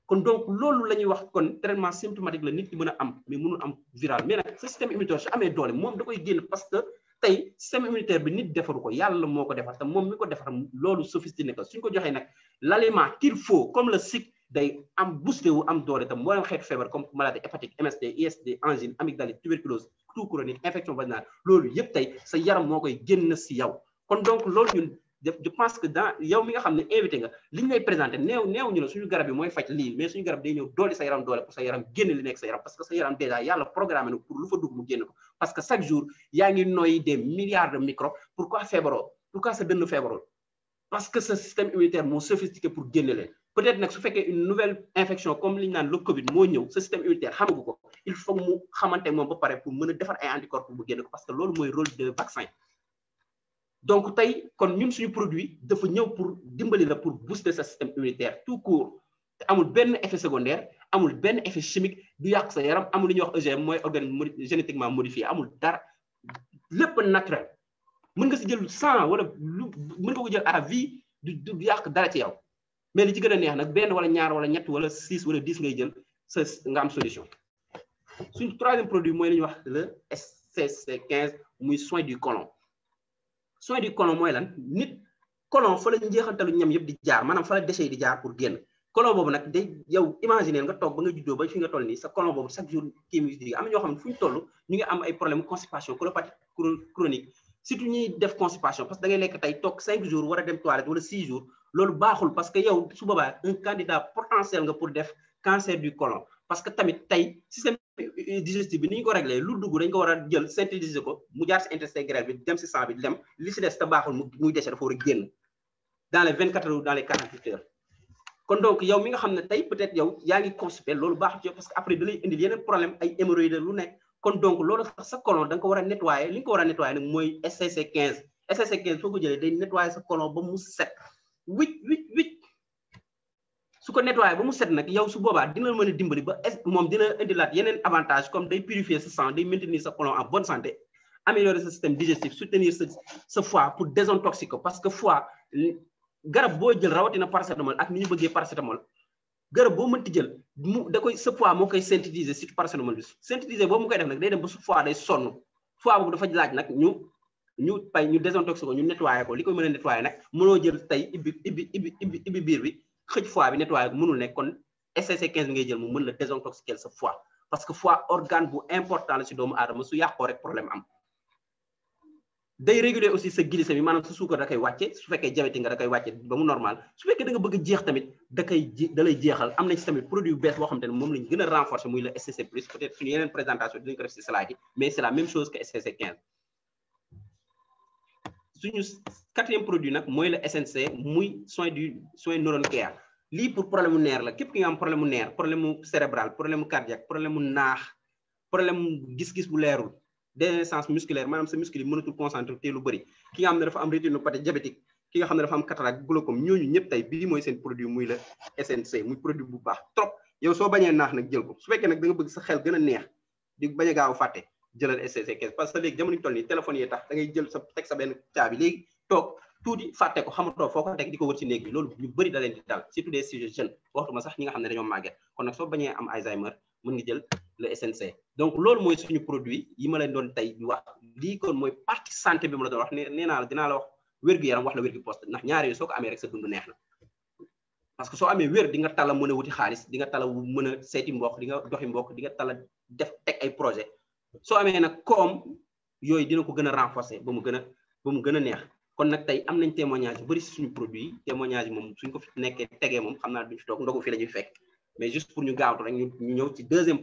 kon donc loolu la ñuy wax kon traitement symptomatique la nit ki mën a am mais mënul am viral mais nag système immunitaire su amee doole moom da koy génn parce que tey système immunitaire bi nit defaru ko yàlla moo ko defar te moom mi ko defar loolu sophistiqué ko suñ ko joxee nag l'aliment qu'il faut comme le SIC day am boosté wu am doole te moo leen xeetu feebar comme maladie hépatique MST IST angine amygdalite tuberculose tout chronique infection vaginale loolu yëpp tey sa yaram moo koy génn si yow kon donc loolu ñun je pense que dans yow mi nga xam ne invité nga li ñu lay présenté néew ñu la suñu garab yi mooy faj lii mais suñu garab day ñëw doole sa yaram doole pour sa yaram génn li nekk sa yaram parce que sa yaram déjà yàlla programmé na pour lu fa dugg mu génn ko parce que chaque jour yaa ngi noyyi des milliards de microbes pourquoi feebaroo pourquoi sa dënn feebaroo parce que sa système immunitaire moo sophistiqué pour génne leen peut-être nag su fekkee une nouvelle infection comme li ñu naan le Covid moo ñëw sa système immunitaire xamagu ko il faut mu xamante moom ba pare pour mën a defar ay anticorps pour mu génn ko parce que loolu mooy rôle de vaccin donc tey kon ñun suñu produit dafa ñëw pour dimbali la pour booster sa système immunitaire tout court te amul benn effet secondaire amul benn effet chimique du yàq sa yaram amul li ñuy wax EGM mooy organisme génétiquement modifié amul dara lépp naturel mën nga si jël 100 wala lu mën nga ko jël à vie du yàq dara ci yow mais li ci gën a neex nag benn wala ñaar wala ñett wala 6 wala 10 ngay jël sa nga am solution suñu troisième produit mooy li ñuy wax le SCC15 muy soin du côlon. soin du côlon mooy lan nit côlon fa la njeexantalu ñam yëpp di jaar maanaam fa la déchets yi di jaar pour génn côlon boobu nag day yow imaginer nga toog ba nga juddoo ba fi nga toll nii sa côlon boobu chaque jour kii mi di am na ñoo xam ne fu ñu toll ñu ngi am ay problème constipation colopathie chronique surtout ñuy def constipation parce que da ngay lekk tey toog 5 jours war a dem toilette wala 6 jours loolu baaxul parce que yow su boobaa un candidat potentiel nga pour def cancer du côlon parce que tamit tey système digestif bi ni ñu ko réglé lu dugg dañ ko war a jël synthétiser ko mu jaar si intestin grêle bi dem si sang bi dem li si des te baaxul muy déchet dafa war a génn dans les 24 heures ou dans les 48 heures kon donc yow mi nga xam ne tey peut-être yow yaa ngi constipé loolu baaxul ci yow parce que après da lay indil yeneen problème ay hémorroïdes lu nekk kon donc loolu sax sa côlon da nga ko war a nettoyer li nga ko war a nettoyer nag mooy SCC15 SCC15 soo ko jëlee day nettoyer sa côlon ba mu set wicc su ko nettoyer ba mu set nag yow su boobaa dina mën a dimbali ba moom dina indilaat yeneen avantage comme day purifier sa sang day maintenir sa côlon en bonne santé améliorer sa système digestif soutenir sa foie pour désintoxiquer parce que foie garab boo jël rawatina paracétamol ak ni ñu bëggee paracétamol garab boo mënti jël mu da koy sa foie moo koy synthétiser surtout paracétamol bi synthétiser boobu mu koy def nag day dem ba su foie day sonn foie boobu dafa laaj nag ñu désintoxiquer ko ñu nettoyer ko li koy mën a nettoyer nag mënoo jël tey ibbi biir bi xëj foie bi nettoyer ko mënul nekk kon SCC15 bi ngay jël mu mën la désintoxiquer sa foie parce que foie organe bu important la si doomu aadama su yàqoo rek problème am day réguler aussi sa glycémie maanaam sa suukar da koy wàcce su fekkee diabète nga da koy wàcce ba mu normal su fekkee da nga bëgg jeex tamit da lay jeexal am na ci tamit produit bu bees boo xamante ne moom lañ gën a renforcer muy le SCC plus peut-être suñu yeneen présentation dinañ ko def ci slide yi mais c'est la même chose que SCC 15 suñu 4e produit nag mooy le SNC muy soin neurone care lii pour problème mu nerf la képp ki nga am problème mu nerf problème mu cérébral problème mu cardiaque problème mu naax problème mu gis-gis bu leerul déséquilibre musculaire maanaam sa muscle yi mënatul concentré te lu bëri ki nga xam ne dafa am rétinopathie diabétique ki nga xam ne dafa am cataracte glaucome ñooñu ñëpp tey bii mooy seen produit muy la SNC muy produit bu baax trop yow soo bañee naax nag jël ko su fekkee nag da nga bëgg sa xel gën a neex di bañ a gaaw a fàtte jëlal SCC 15 parce que léegi jamono ñu toll nii téléphone yi tax da ngay jël sa teg sa benn caabi léegi toog tuuti fàtte ko xamatoo foo ko teg di ko wër ci néeg bi loolu ñu bëri da leen di dal surtout des sujets jeunes waxtuma sax ñi nga xam ne dañoo màgget kon nag soo bañee am Alzheimer mën nga jël le SNC donc loolu mooy suñu produit yi ma leen doon tey di wax lii kon mooy partie santé bi ma la doon wax nee naa la dinaa la wax wér-gu-yaram wax la wér-gu-poste ndax ñaar yooyu soo ko amee rek sa dund neex na parce que soo amee wér di nga tala mën a wuti xaalis di nga tala mën a seeti mbokk di nga doxi mbokk di nga tala def teg ay projet soo amee nag koom yooyu dina ko gën a renforcer ba mu gën a neex kon nag tey am nañ témoignage yu bëri si suñu produit témoignage yi moom suñ ko fi nekkee tegee moom xam naa duñ fi toog ndogu fi la ñuy fekk mais juste pour ñu gaawtu rek ñu ñëw ci deuxième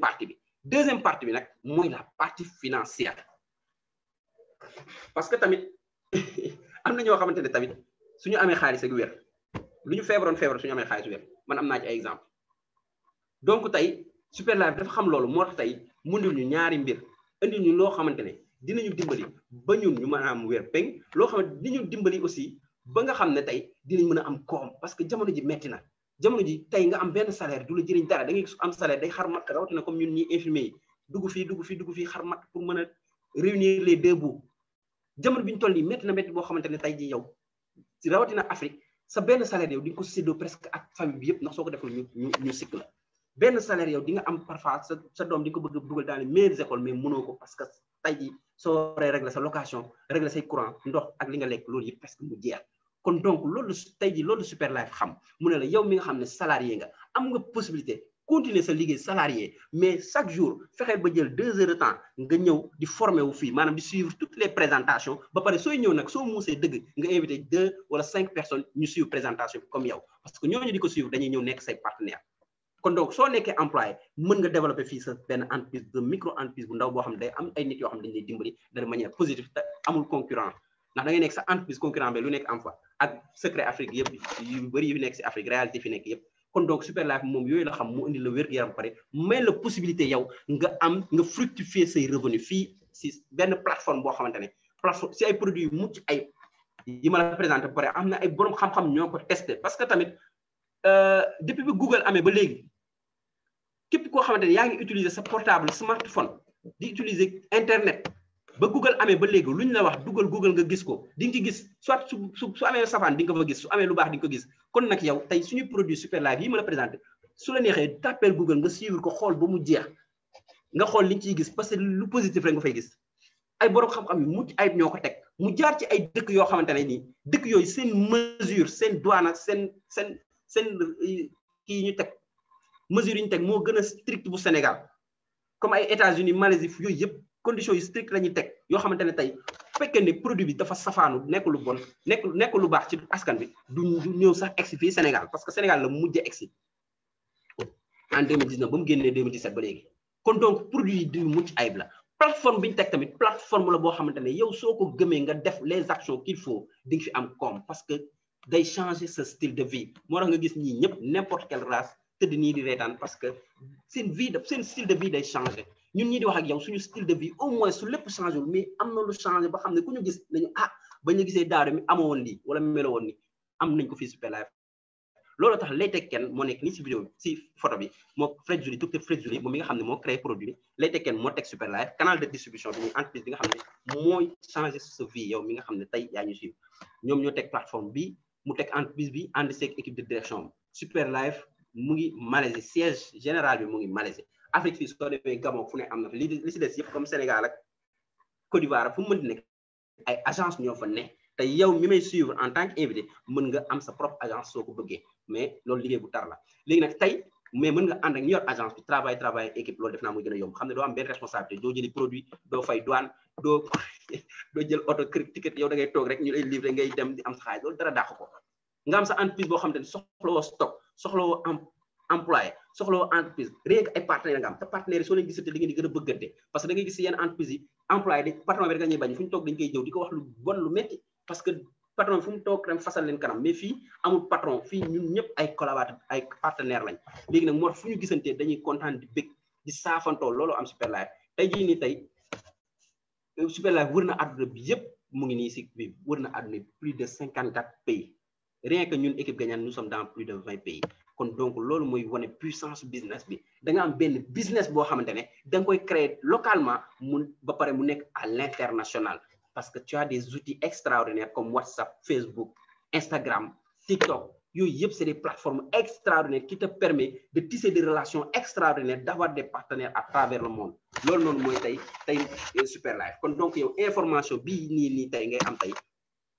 partie bi nag mooy la partie financière parce que tamit am na ñoo xamante ne tamit suñu amee xaalis ak wér lu ñu feebaroon suñu amee xaalis wér man am naa ci ay exemple donc tey Superlife dafa xam loolu moo tax tey mundil ñu ñaari mbir indil ñu loo xamante ne dinañu dimbali ba ñun ñu mën a am wér peng loo xamante dinañu dimbali aussi ba nga xam ne tey dinañ mën a am koom parce que jamono ji metti na jamono ji tey nga am benn salaire du la jëriñ dara da ngay am salaire day xar mat rawatina comme ñun ñi infirmier yi dugg fii xar mat pour mën a réunir les deux bouts jamono bi ñu toll nii metti na metti boo xamante ne tey ji yow rawatina Afrique sa benn salaire yow di nga ko séddoo presque ak famille bi yëpp ndax soo ko deful ñu sikk la benn salaire yow di nga am parfois sa doom di nga ko bëgg a dugal dans les meilleures écoles mais mënoo ko parce que tey ji soo waree régler sa location régler say courant ndox ak li nga lekk loolu yëpp presque mu jeex kon donc loolu tey ji loolu Superlife xam mu ne la yow mi nga xam ne salarié nga am nga possibilité continuer sa liggéey salarié mais chaque jour fexeel ba jël 2 heures de temps nga ñëw di former wu fii maanaam di suivre toutes les présentations ba pare sooy ñëw nag soo muusee dëgg nga invité 2 wala 5 personnes ñu suivre présentation bi comme yow parce que ñooñu di ko suivre dañuy ñëw nekk say partenaire kon donc soo nekkee employé mën nga développer fii sa benn entreprise de micro entreprise bu ndaw boo xam ne day am ay nit yoo xam ne dañ lay dimbali de manière positive te amul concurrent ndax da ngay nekk sa entreprise concurrent bi lu nekk am fa ak secret Afrique yëpp yu bëri yu nekk si Afrique réalité fi nekk yëpp kon donc Superlife moom yooyu la xam mu indi la wér-gu-yaram pare mais la possibilité yow nga fructifier say revenu fii si benn plateforme boo xamante ne plateforme si ay produits yu mucc ay yi ma la présenté ba pare am na ay borom xam-xam ñoo ko testé parce que tamit depuis bi Google amee ba léegi képp koo xamante ne yaa ngi utiliser sa portable smartphone di utiliser internet ba Google amee ba léegi lu ñu la wax dugal Google nga gis ko di nga ci gis soit su amee safaan di nga ko fa gis su amee lu baax di nga ko gis kon nag yow tey suñu produit Superlife yi ma la présenté su la neexee tàppeel Google nga suivre ko xool ba mu jeex nga xool li ñu ciy gis parce que lu positif rek nga fay gis ay borom xam-xam yu mucc ayib ñoo ko teg mu jaar ci ay dëkk yoo xamante ne nii dëkk yooyu seen mesure seen douane seen kii ñu teg mesure yi ñu teg moo gën a strict bu Sénégal comme ay États-Unis Malaisie yooyu yëpp conditions yu strict la ñuy teg yoo xamante ne tey fekkee ne produit bi dafa safaanu nekk lu bon nekk lu baax ci askan bi du ñëw sax egsi fii Sénégal parce que Sénégal la mujjee egsi en 2019 ba mu génnee 2017 ba léegi kon donc produit yi du mucc ayib la plateforme bi ñu teg tamit plateforme la boo xamante ne yow soo ko gëmee nga def les actions qu'il faut di nga fi am koom parce que day changer ce style de vie moo tax nga gis ñii ñëpp n'importe quelle race tëdd nii di reetaan parce que seen style de vie day changer ñun ñii di wax ak yow suñu style de vie au moins su lépp changé mais am na lu changé ba xam ne ku ñu gis nañu ba ñu gisee daara mi amoo woon lii wala melo woon ni am nañ ko fii Superlife loolu tax Laytech Ken moo nekk nii si vidéo bi si photo bi moo Fred Julie docteur Fred Julie moom mi nga xam ne moo créé produit bi Laytech Ken moo teg Superlife canal de distribution bi muy entreprise bi nga xam ne mooy changé sa vie yow mi nga xam ne tey yaa ñu suivre ñoom ñoo teg plateforme bi mu teg entreprise bi ànd seeg équipe de direction Superlife mu ngi Malaisie siège général bi mu ngi Malaisie Afrique fii soo demee Gabon fu ne am na li si des yëpp comme Sénégal ak Côte d'Ivoire fu mu mën di nekk ay agence ñoo fa ne te yow mi may suivre en tant qu'invité mën nga am sa propre agence soo ko bëggee mais loolu liggéey bu tar la léegi nag tey mais mën nga ànd ak ñu yor agence bi travail équipe loolu def naa muy gën a yomb xam ne doo am benn responsabilité doo jëli produit doo fay douane doo jël auto ticket yow da ngay toog rek ñu lay livrer ngay dem di am sa xaalis loolu dara dàq ko nga am sa entreprise boo xam te ne soxlawoo stock soxlawoo employé soxlawoo entreprise rien que ay partenaires nga am te partenaires yi soo leen gisante li ngeen di gën a bëggante parce que da ngay gis yenn entreprise yi employé di patron bi rek la ñuy bañ fu ñu toog dañ koy jëw di ko wax lu bon lu metti parce que patron fu mu toog rek fasal leen kanam mais fii amul patron fii ñun ñëpp ay collaborateur ay partenaire lañ léegi nag moo tax fu ñu gisantee dañuy kontaan di bëgg di saafantoo loolu am Super Life tey jii nii tey Super Life wër na àdduna bi yëpp mu ngi nii si bi wër na àdduna bi plus de 54 pays rien que ñun équipe gagnante nous sommes dans plus de 20 pays kon donc loolu mooy wane puissance business bi da nga am benn business boo xamante ne da nga koy créer localement mu ba pare mu nekk à l'international parce que tu as des outils extraordinaires comme WhatsApp, Facebook, Instagram, TikTok. C'est des plateformes extraordinaires qui te permettent de tisser des relations extraordinaires, d'avoir des partenaires à travers le monde. C'est ce que Super Life. Donc, il y a une information qui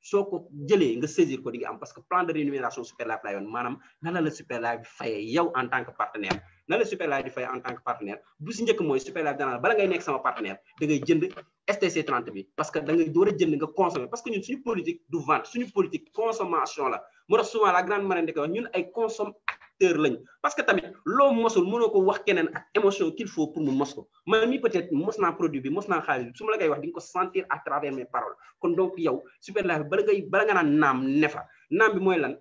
soo ko jëlee nga saisir ko di nga am parce que plan de rémunération Super Life la yoon maanaam nan la Super Life di fayee yow en tant que partenaire nan la Super Life di fayee en tant que partenaire bu si njëkk mooy Super Life danaa bala ngay nekk sama partenaire da ngay jënd STC 30 bi parce que da ngay door a jënd nga consommer parce que ñun suñu politique du vente suñu politique consommation la moo tax souvent la grande marraine di ko wax ñun ay consommateur lañ parce que tamit loo mosul mënoo ko wax keneen ak émotion qu'il faut pour mu mos ko man mi peut-être mos naa produit bi mos naa xaalis bi su ma la koy wax di nga ko sentir à travers mes paroles kon donc yow Super Life bala nga naan naam nefa naam bi mooy lan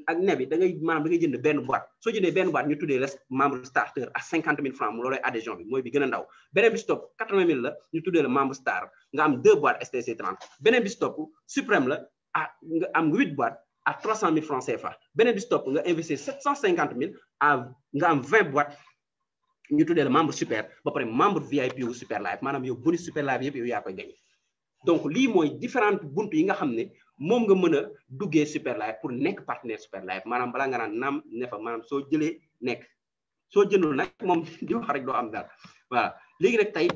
ak ne bi da ngay maanaam da ngay jënd benn boîte soo jëndee benn boîte ñu tuddee les membre starter à 50 000 francs mu loolay adhésion bi mooy bi gën a ndaw beneen bi stop 80 000 la ñu tuddee le membre star nga am 2 boîtes STC 30 beneen bi stop suprême la nga am 8 boîtes à 300 000 francs CFA beneen bi stop nga investir 750 000 nga am 20 boîtes ñu tuddee le membre super ba pare membre VIP wu Super Life maanaam yow bonus Super Life yëpp yow yaa koy gagné donc lii mooy différentes buntu yi nga xam ne moom nga mën a duggee Super Life pour nekk partenaire Super Life maanaam balaa nga naan naam ne fa maanaam soo jëlee nekk soo jëndul nag moom di wax rek doo am daal voilà léegi nag tey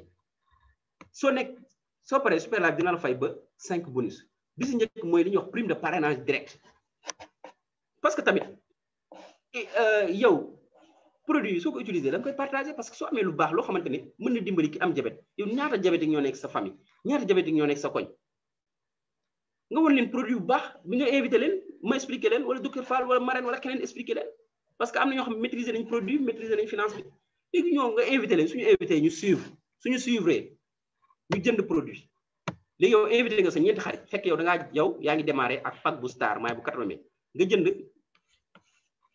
soo paree Super Life dina la fay ba 5 bonus bi si njëkk mooy li ñuy wax prime de parrainage direct parce que tamit yow produit yi soo ko utiliser da nga koy partager parce que soo amee lu baax loo xamante ne mën na dimbali ki am jabet yow ñaata diabétique ñoo nekk sa famille ñaata diabétique ñoo nekk sa koñ nga won leen produit bu baax bi nga invité leen ma expliqué leen wala docteur Fall wala Marème wala keneen expliqué leen parce que am na ñoo xam ne maîtriser nañ produit maîtriser nañ finance bi léegi ñoo nga invité leen suñu invité ñu suivre ñu jënd produit léegi yow invité nga sa ñeenti xarit fekk yow yaa ngi démarré ak pack bu star maay bu 80 000 nga jënd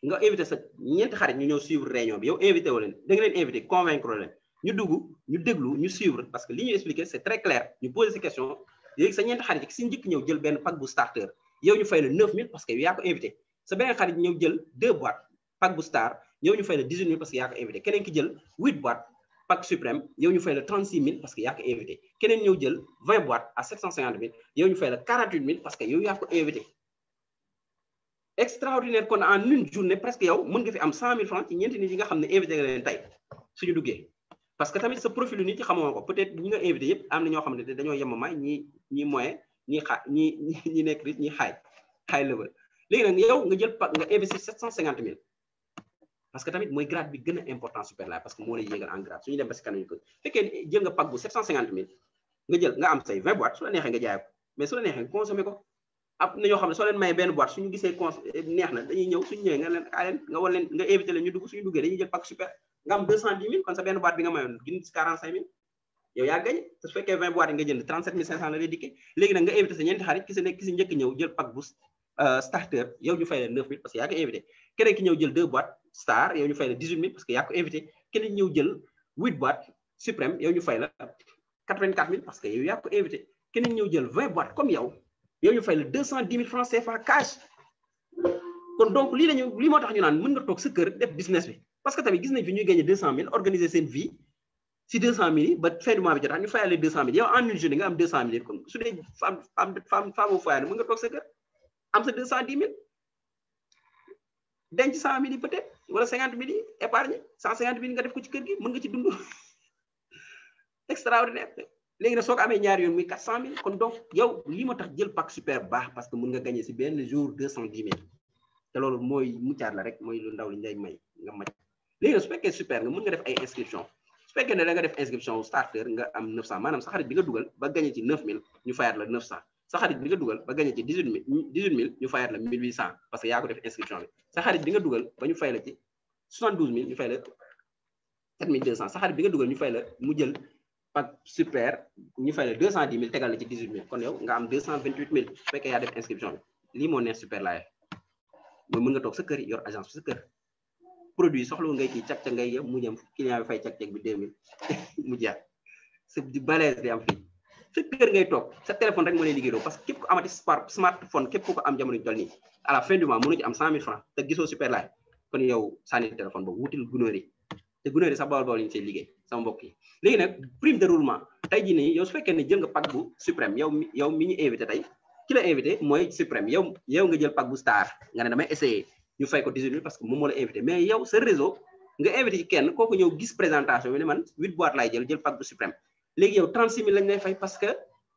nga invité sa ñeenti xarit ñu ñëw suivre réunion bi yow invité wu leen da nga leen invité convaincre leen ñu dugg ñu déglu ñu suivre parce que li ñuy expliqué c'est très clair ñu poser ces questions léegi sa ñeenti xarit si njëkk ñëw jël benn pack bu starter yow ñu fay la 9 000 parce que yow yaa ko invité sa beneen xarit ñëw jël 2 boîtes pack bu star yow ñu fay la 18 000 parce que yaa ko invité keneen ki jël 8 boîtes pack suprême yow ñu fay la 36 000 parce que yaa ko invité keneen ñëw jël 20 boîtes à 750 000 yow ñu fay la 48 000 parce que yow yaa ko invité extraordinaire kon en une journée presque yow mën nga fi am 100 000 francs ci ñeenti nit yi nga xam ne invité nga leen tey suñu duggee parce que tamit sa profil nit yi xamoo ko peut-être ñi nga invité yëpp am na ñoo xam ne dañoo yemamaay ñi moyen ñi nekk riche ñi high level léegi nag yow nga jël nga investir 750 000 parce que tamit mooy grade bi gën a important Super Life parce que moo lay yéegal en grade suñu dem ba si kanam ko fekkee jël nga pack bu 750 000 nga am say 20 boîtes su la neexee nga jaay ko mais su la neexee nga consommé ko am na ñoo xam ne soo leen mayee benn boîte suñu gisee neex na dañuy ñëw suñu ñëwee nga wan leen nga invité leen ñu dugg suñu duggee dañuy jël pack super nga am 210 000 kon sa benn boîte bi nga mayoon gën ci 45 000 yow yaa gañ te su fekkee 20 boîtes yi nga jënd 37 500 la lay dikkee léegi nag nga invité sa ñeenti xarit ki si njëkk ñëw jël pack bu starter yow ñu fay la 9 000 parce que yaa ko invité keneen ki ñëw jël 2 boîtes star yow ñu fay la 18 000 parce que yaa ko invité keneen ñëw jël 8 boîtes suprême yow ñu fay la 84 000 parce que yow yaa ko invité keneen ñëw jël 20 boîtes comme yow ñu fay la 210 000 francs CFA cash kon donc lii moo tax ñu naan mën nga toog sa kër def business bi parce que tamit gis nañ fi ñuy gagné 200 000 organiser seen vie si 200 000 yi ba fin du mois bi jotaat ñu fayale 200 000 yow en une journée nga am 200 000 kon su dee femme au foyer mën nga toog sa kër am sa 210 000 denc 100 000 yi peut-être wala 50 000 yi épargne 150 000 nga def ko ci kër gi mën nga ci dund extraordinaire. léegi nag soo ko amee ñaari yoon muy 400 000 kon donc yow lii moo tax jël pack super baax parce que mën nga gagné si benn jour 210 000 te loolu mooy muccaat la rek mooy lu ndaw li ngay may nga maj léegi su fekkee super nga mën nga def ay inscription su fekkee ne da nga def inscription starter nga am 900 maanaam sa xarit bi nga dugal ba gagné ci 9000 ñu fayaat la 900 sa xarit bi nga dugal ba gagné ci 18000 ñu fayaat la 1800 parce que yaa ko def inscription bi sa xarit bi nga dugal ba ñu fay la ci 72000 ñu fay la 7200 sa xarit bi nga dugal ñu fay la mu jël pack super ñu fay la 210000 tegal la ci 18000 kon yow nga am 228000 su fekkee yaa def inscription bi lii moo neex super live mooy mën nga toog sa kër yor agence sa kër produit soxla ngay kii cag-cag ngay yëpp mu jëm client bi fay cag-cag bi 2000 mu jeex c'est di balèze di am fii sa kër ngay toog sa téléphone rek moo lay liggéeyoo parce que képp ku amati smartphone képp ku ko am jamono jol nii à la fin du mois mënu ci am 100000 francs te gisoo super live kon yow sànni téléphone boobu wutil gunóor yi te gunóor yi sax bawal ñu see liggéey sama mbokk yi léegi nag prime de roulement tey jii nii yow su fekkee ne jël nga pack bu suprême yow mi ñu invité tey ki la invité mooy suprême yow nga jël pack bu star nga ne damay essayer ñu fay ko 18000 parce que moom moo la invité mais yow sa réseau nga invité ci kenn kooku ñëw gis présentation bi ne man 8 boîtes laay jël pack bu suprême léegi yow 36000 lañ lay fay parce que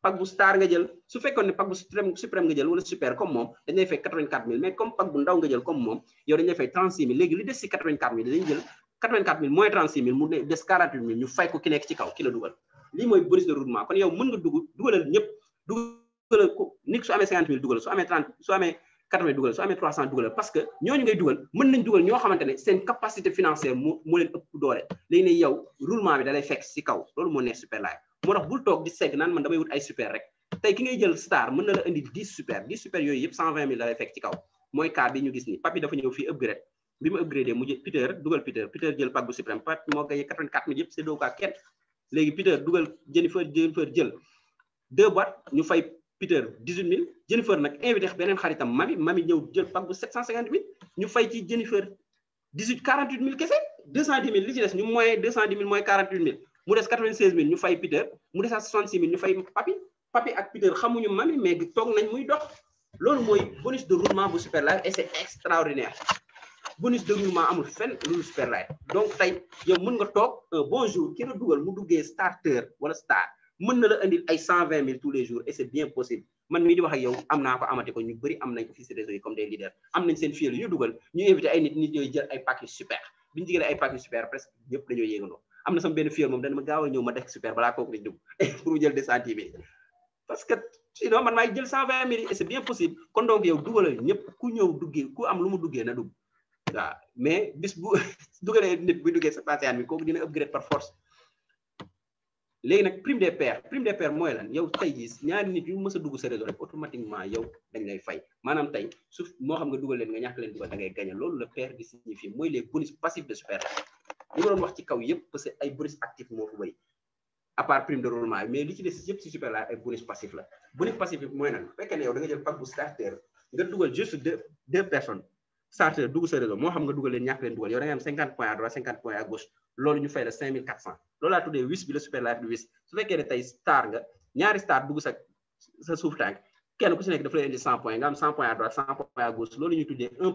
pack bu star nga jël su fekkoon ne pack bu suprême nga jël wala super comme moom dañ lay fay 84000 mais comme pack bu ndaw nga jël comme moom yow dañ lay fay 36000 léegi li des si 84000 dañuy jël 84000 moins 36000 mu des 48000 ñu fay ko ki nekk ci kaw ki la dugal lii mooy bonus de roulement kon yow mën nga dugalal ñëpp dugalal ko nit su amee 50000 dugal su amee 30 su amee 80 dugal su amee 300 dugalal parce que ñooñu ngay dugal mën nañ dugal ñoo xamante ne seen capacité financière moo leen ëpp doole léegi ne yow roulement bi da lay fekk ci kaw loolu moo neex super live moo tax bul toog di segg naan man damay wut ay super rek tey ki ngay jël star mën na la indi 10 super yooyu yëpp 120000 da lay fekk ci kaw mooy cas bi ñu gis ni papi dafa ñëw fii upgrade bi mu upgradé mu jël Peter dugal Peter jël pack bu suprême papi moo gagné 84000 yëpp c'est doo kaa kenn léegi Peter dugal Jennifer jël 2 boîtes ñu fay Peter 18000 Jennifer nag invité beneen xaritam mami ñëw jël pack bu 750000 ñu fay ci Jennifer 48000 kese 210000 li ci des ñu moyen 210000 mooy 48000 mu des 96000 ñu fay Peter mu des 66000 ñu fay papi ak Peter xamuñu mami mais toog nañ muy dox loolu mooy bonus de roulement bu super live et c'est extraordinaire bonus de roulement amul fenn lu super live donc tey yow mën nga toog un bon jour ki la dugal mu duggee starter wala star mën na la indil ay 120000 tous les jours et c'est bien possible man mii di wax ak yow am naa ko amati ko ñu bëri am nañ ko fii ci réseau yi comme des leaders am nañ seen fielu yu dugal ñu invité ay nit ñooy jël ay pack yu super bi ñu jëlee ay pack yu super presque ñëpp dañoo yéegandoo am na sama benn fiel moom dana ma gaaw a ñëw ma def super balaa kooku di dugg pour mu jël 200 000 parce que sinon man maay jël 120000 et c'est bien possible kon donc yow dugalal ñëpp ku ñëw duggee ku am lu mu duggee na dugg waaw mais bis bu dugalee nit bu duggee sa patient bi kooku dina upgrade par force léegi nag prime des pairs mooy lan yow tey jii ñaari nit yu mës a dugg sa réseau rek automatiquement yow dañ lay fay maanaam tey su moo xam nga dugal leen nga ñàkk leen dugal da ngay gagné loolu la pair di signifie mooy les bonus passifs de super li ma doon wax ci kaw yëpp parce que ay bonus actifs moo fa bëri à part prime de roulement mais li ci des yëpp ci super la ay bonus passif la bonus passif bi mooy nan fekkee ne yow da nga jël pack bu starter nga dugal juste deux personnes starter dugg sa réseau moo xam nga dugal leen ñàkk leen dugal yow da nga am 50 points à droite 50 points à gauche loolu ñu fay la 5400 loolu laa tuddee wis bi la super live bi wis su fekkee ne tey star nga ñaari star dugg sa suuf tànk kenn ku si nekk dafa lay indi 100 points nga am 100 points à droite 100 points à gauche loolu ñu tuddee un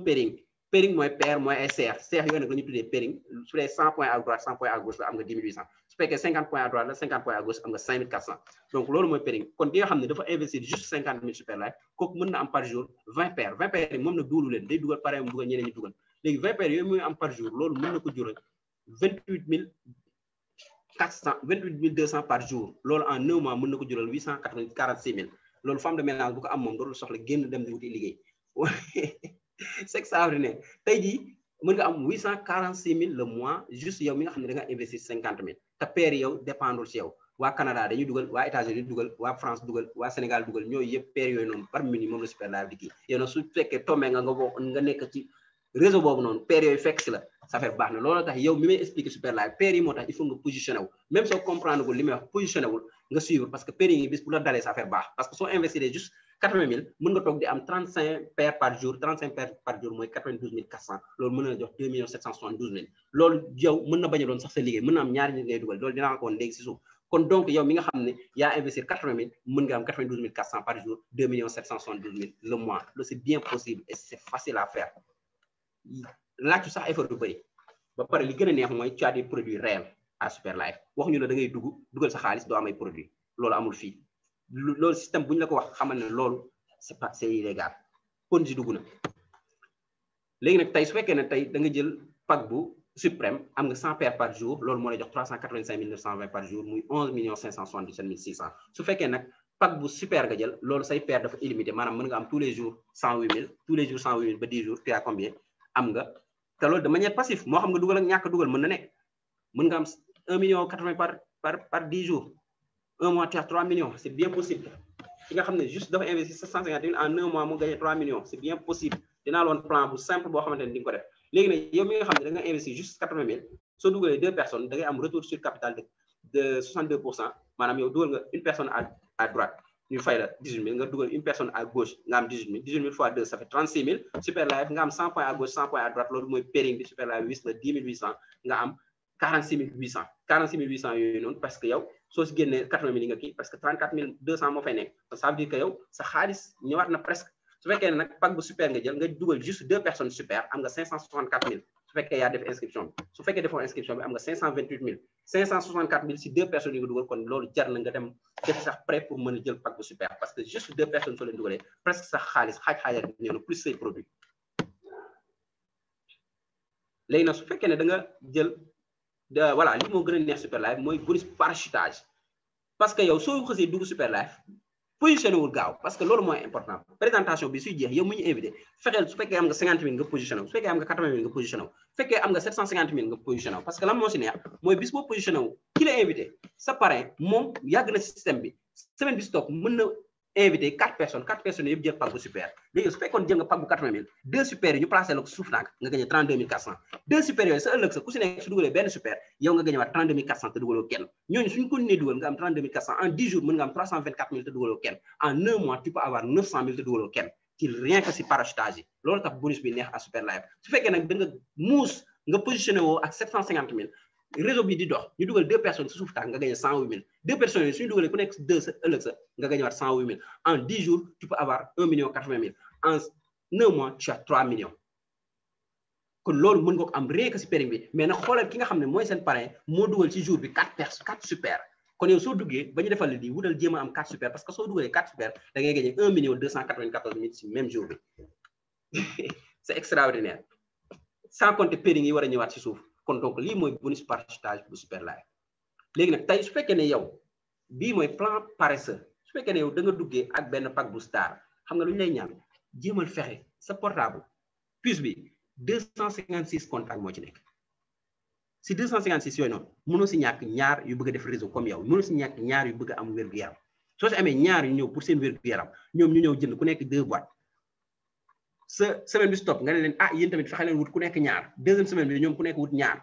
pairing mooy pair mooy ay seex yooyu nag la ñu tuddee pairing su dee 100 points à droite 100 points à gauche la am nga 10800 su fekkee 50 points à droite la 50 points à gauche am nga 5400 donc loolu mooy pairing kon ki nga xam ne dafa investir juste 50000 super live kooku mën na am par jour 20 paires yi moom nag duulu leen day dugal pare mu dugal ñeneen ñi dugal léegi 20 paires yooyu muy am par jour loolu mën na ko jural 28200 par jour loolu en 9 mois mën na ko jural 846000 loolu femme de ménage bu ko am moom dootul soxla génn dem di wuti liggéey c'est extraordinaire tey jii mën nga am 846000 le mois juste yow mi nga xam ne da nga investir 50000 te paire yow dépendre ci yow waa Canada dañuy dugal waa États-Unis dugal waa France dugal waa Sénégal dugal ñooyu yëpp paire yooyu noonu par minute moom la super live di kii yow nag su fekkee tombé nga bokk nga nekk ci réseau boobu noonu paire yooyu fekk si la ça fait baax na loolu tax yow mi may expliquer super live paire yi moo tax il faut nga positionné wu même soo comprendre ko li may wax positionné wul nga suivre parce que paire yi bis bu la dalee ça fait baax parce que soo investir juste 80000 mën nga toog di am 35 paires par jour 35 paires par jour mooy 92400 loolu mën na jox 2 772 000 loolu yow mën na bañ a doon sax sa liggéey mën na am ñaari nit ngay dugal loolu dinaa ko woon léegi si suuf kon donc yow mi nga xam ne yaa investir 80000 mën nga am 92400 par jour 2 772 000 le mois loolu c'est bien possible et c'est facile à faire laajtu sax effort bu bëri ba pare li gën a neex mooy tu as des produits réels à super live waxuñu la da ngay dugal sa xaalis doo am ay produits loolu amul fii loolu système bu ñu la ko wax xamal ne loolu c'est illégal Ponzi dugg na léegi nag tey su fekkee ne tey da nga jël pack bu suprême am nga 100 paires par jour loolu moo lay jox 385 920 par jour muy 11 577 600 su fekkee nag pack bu super nga jël loolu say paires dafa illimité maanaam mën nga am tous les jours 108 000 tous les jours 108 000 ba 10 jours tu as combien am nga te loolu de manière passive moo xam nga dugal ak ñàkk dugal mën na nekk mën nga am 1 million 80 par 10 jours un mois tu as 3 millions c'est bien possible ki nga xam ne juste dafa investir 750 000 en un mois mu gagné 3 millions c'est bien possible dinaa la woon plan bu simple boo xamante ne di nga ko def léegi nag yow mi nga xam ne da nga investir juste 80 000 soo dugalee 2 personnes da ngay am retour sur capital de 62%, maanaam yow dugal nga une personne à droite ñu fay la 18 000 nga dugal une personne à gauche nga am 18 000 18 000 fois 2 ça fait 36 000 super life nga am 100 points à gauche 100 points à droite loolu mooy pairing bi super life 8 la 10 800 nga am 46 800 46 800 yooyu noonu parce que yow soo si génnee 80 000 nga kii parce que 34 200 moo fay nekk ça veut dire que yow sa xaalis ñëwaat na presque su fekkee ne nag pack bu super nga jël nga dugal juste 2 personnes super am nga 564 000 su fekkee yaa def inscription bi su fekkee defoo inscription bi am nga 528 000 564 000 si 2 personnes yi nga dugal kon loolu jar na nga dem def sax prêt pour mën a jël pack bu super parce que juste 2 personnes soo leen dugalee presque sax xaalis xaaj ñëw na plus say produit léegi nag su fekkee ne da nga jël voilà li moo gën a neex super life mooy bonus parachutage parce que yow soo xasee dugg super life positionné wul gaaw parce que loolu mooy important présentation bi suy jeex yow mu ñu invité fexeel su fekkee am nga 50 000 nga positionné wu su fekkee am nga 80 000 nga positionné wu su fekkee am nga 750 000 nga positionné wu parce que lan moo si neex mooy bis boo positionné wu ki la invité sa parrain moom yàgg na si système bi semaine bi stop mën na invité 4 personnes yëpp jël pack bu super léegi su fekkoon jël nga pack bu 80 000 2 super yi ñu placé la ko suuf nag nga gagné 32 400 2 super yooyu sa ëllëg sa ku si nekk su dugalee benn super yow nga gagné waat 32 400 te dugaloo kenn ñooñu suñu continuer dugal nga am 32 400 en 10 jours mën nga am 324 000 te dugaloo kenn en 1 mois tu peux avoir 900 000 te dugaloo kenn ci rien que si parachutage yi loolu tax bonus bi neex à super life su fekkee nag da nga muus nga positionné woo ak 750 000 réseau bi di dox ñu dugal 2 personnes si suuf tax nga gagné 108 000 2 personnes yi suñu dugalee ku nekk 2 sa ëllëg sa nga gagné waat 108 000 en 10 jours tu peux avoir 1 80 000 en 9 mois tu as 3 millions kon loolu mën nga ko am rien que si périm bi mais nag xoolal ki nga xam ne mooy seen parrain moo dugal ci jour bi 4 super kon yow soo duggee ba ñu defal la di wutal jéem a am 4 super parce que soo dugalee 4 super da ngay gagné 1 294 000 si même jour bi c'est extraordinaire sans compter périm yi war a ñëwaat si suuf kon donc lii mooy bonus parachutage bu super life léegi nag tey su fekkee ne yow bii mooy plan paresseux su fekkee ne yow da nga duggee ak benn pack bu star xam nga lu ñu lay ñaan jéemal fexe sa portable puce bi 256 contacts moo ci nekk si 256 yooyu noonu mënoo si ñàkk ñaar yu bëgg a def réseau comme yow mënoo si ñàkk ñaar yu bëgg a am wér-gu-yaram soo si amee ñaar yu ñëw pour seen wér-gu-yaram ñoom ñu ñëw jënd ku nekk 2 boîtes sa semaine bi stop nga ne leen ah yéen tamit fexe leen wut ku nekk ñaar deuxième semaine bi ñoom ku nekk wut ñaar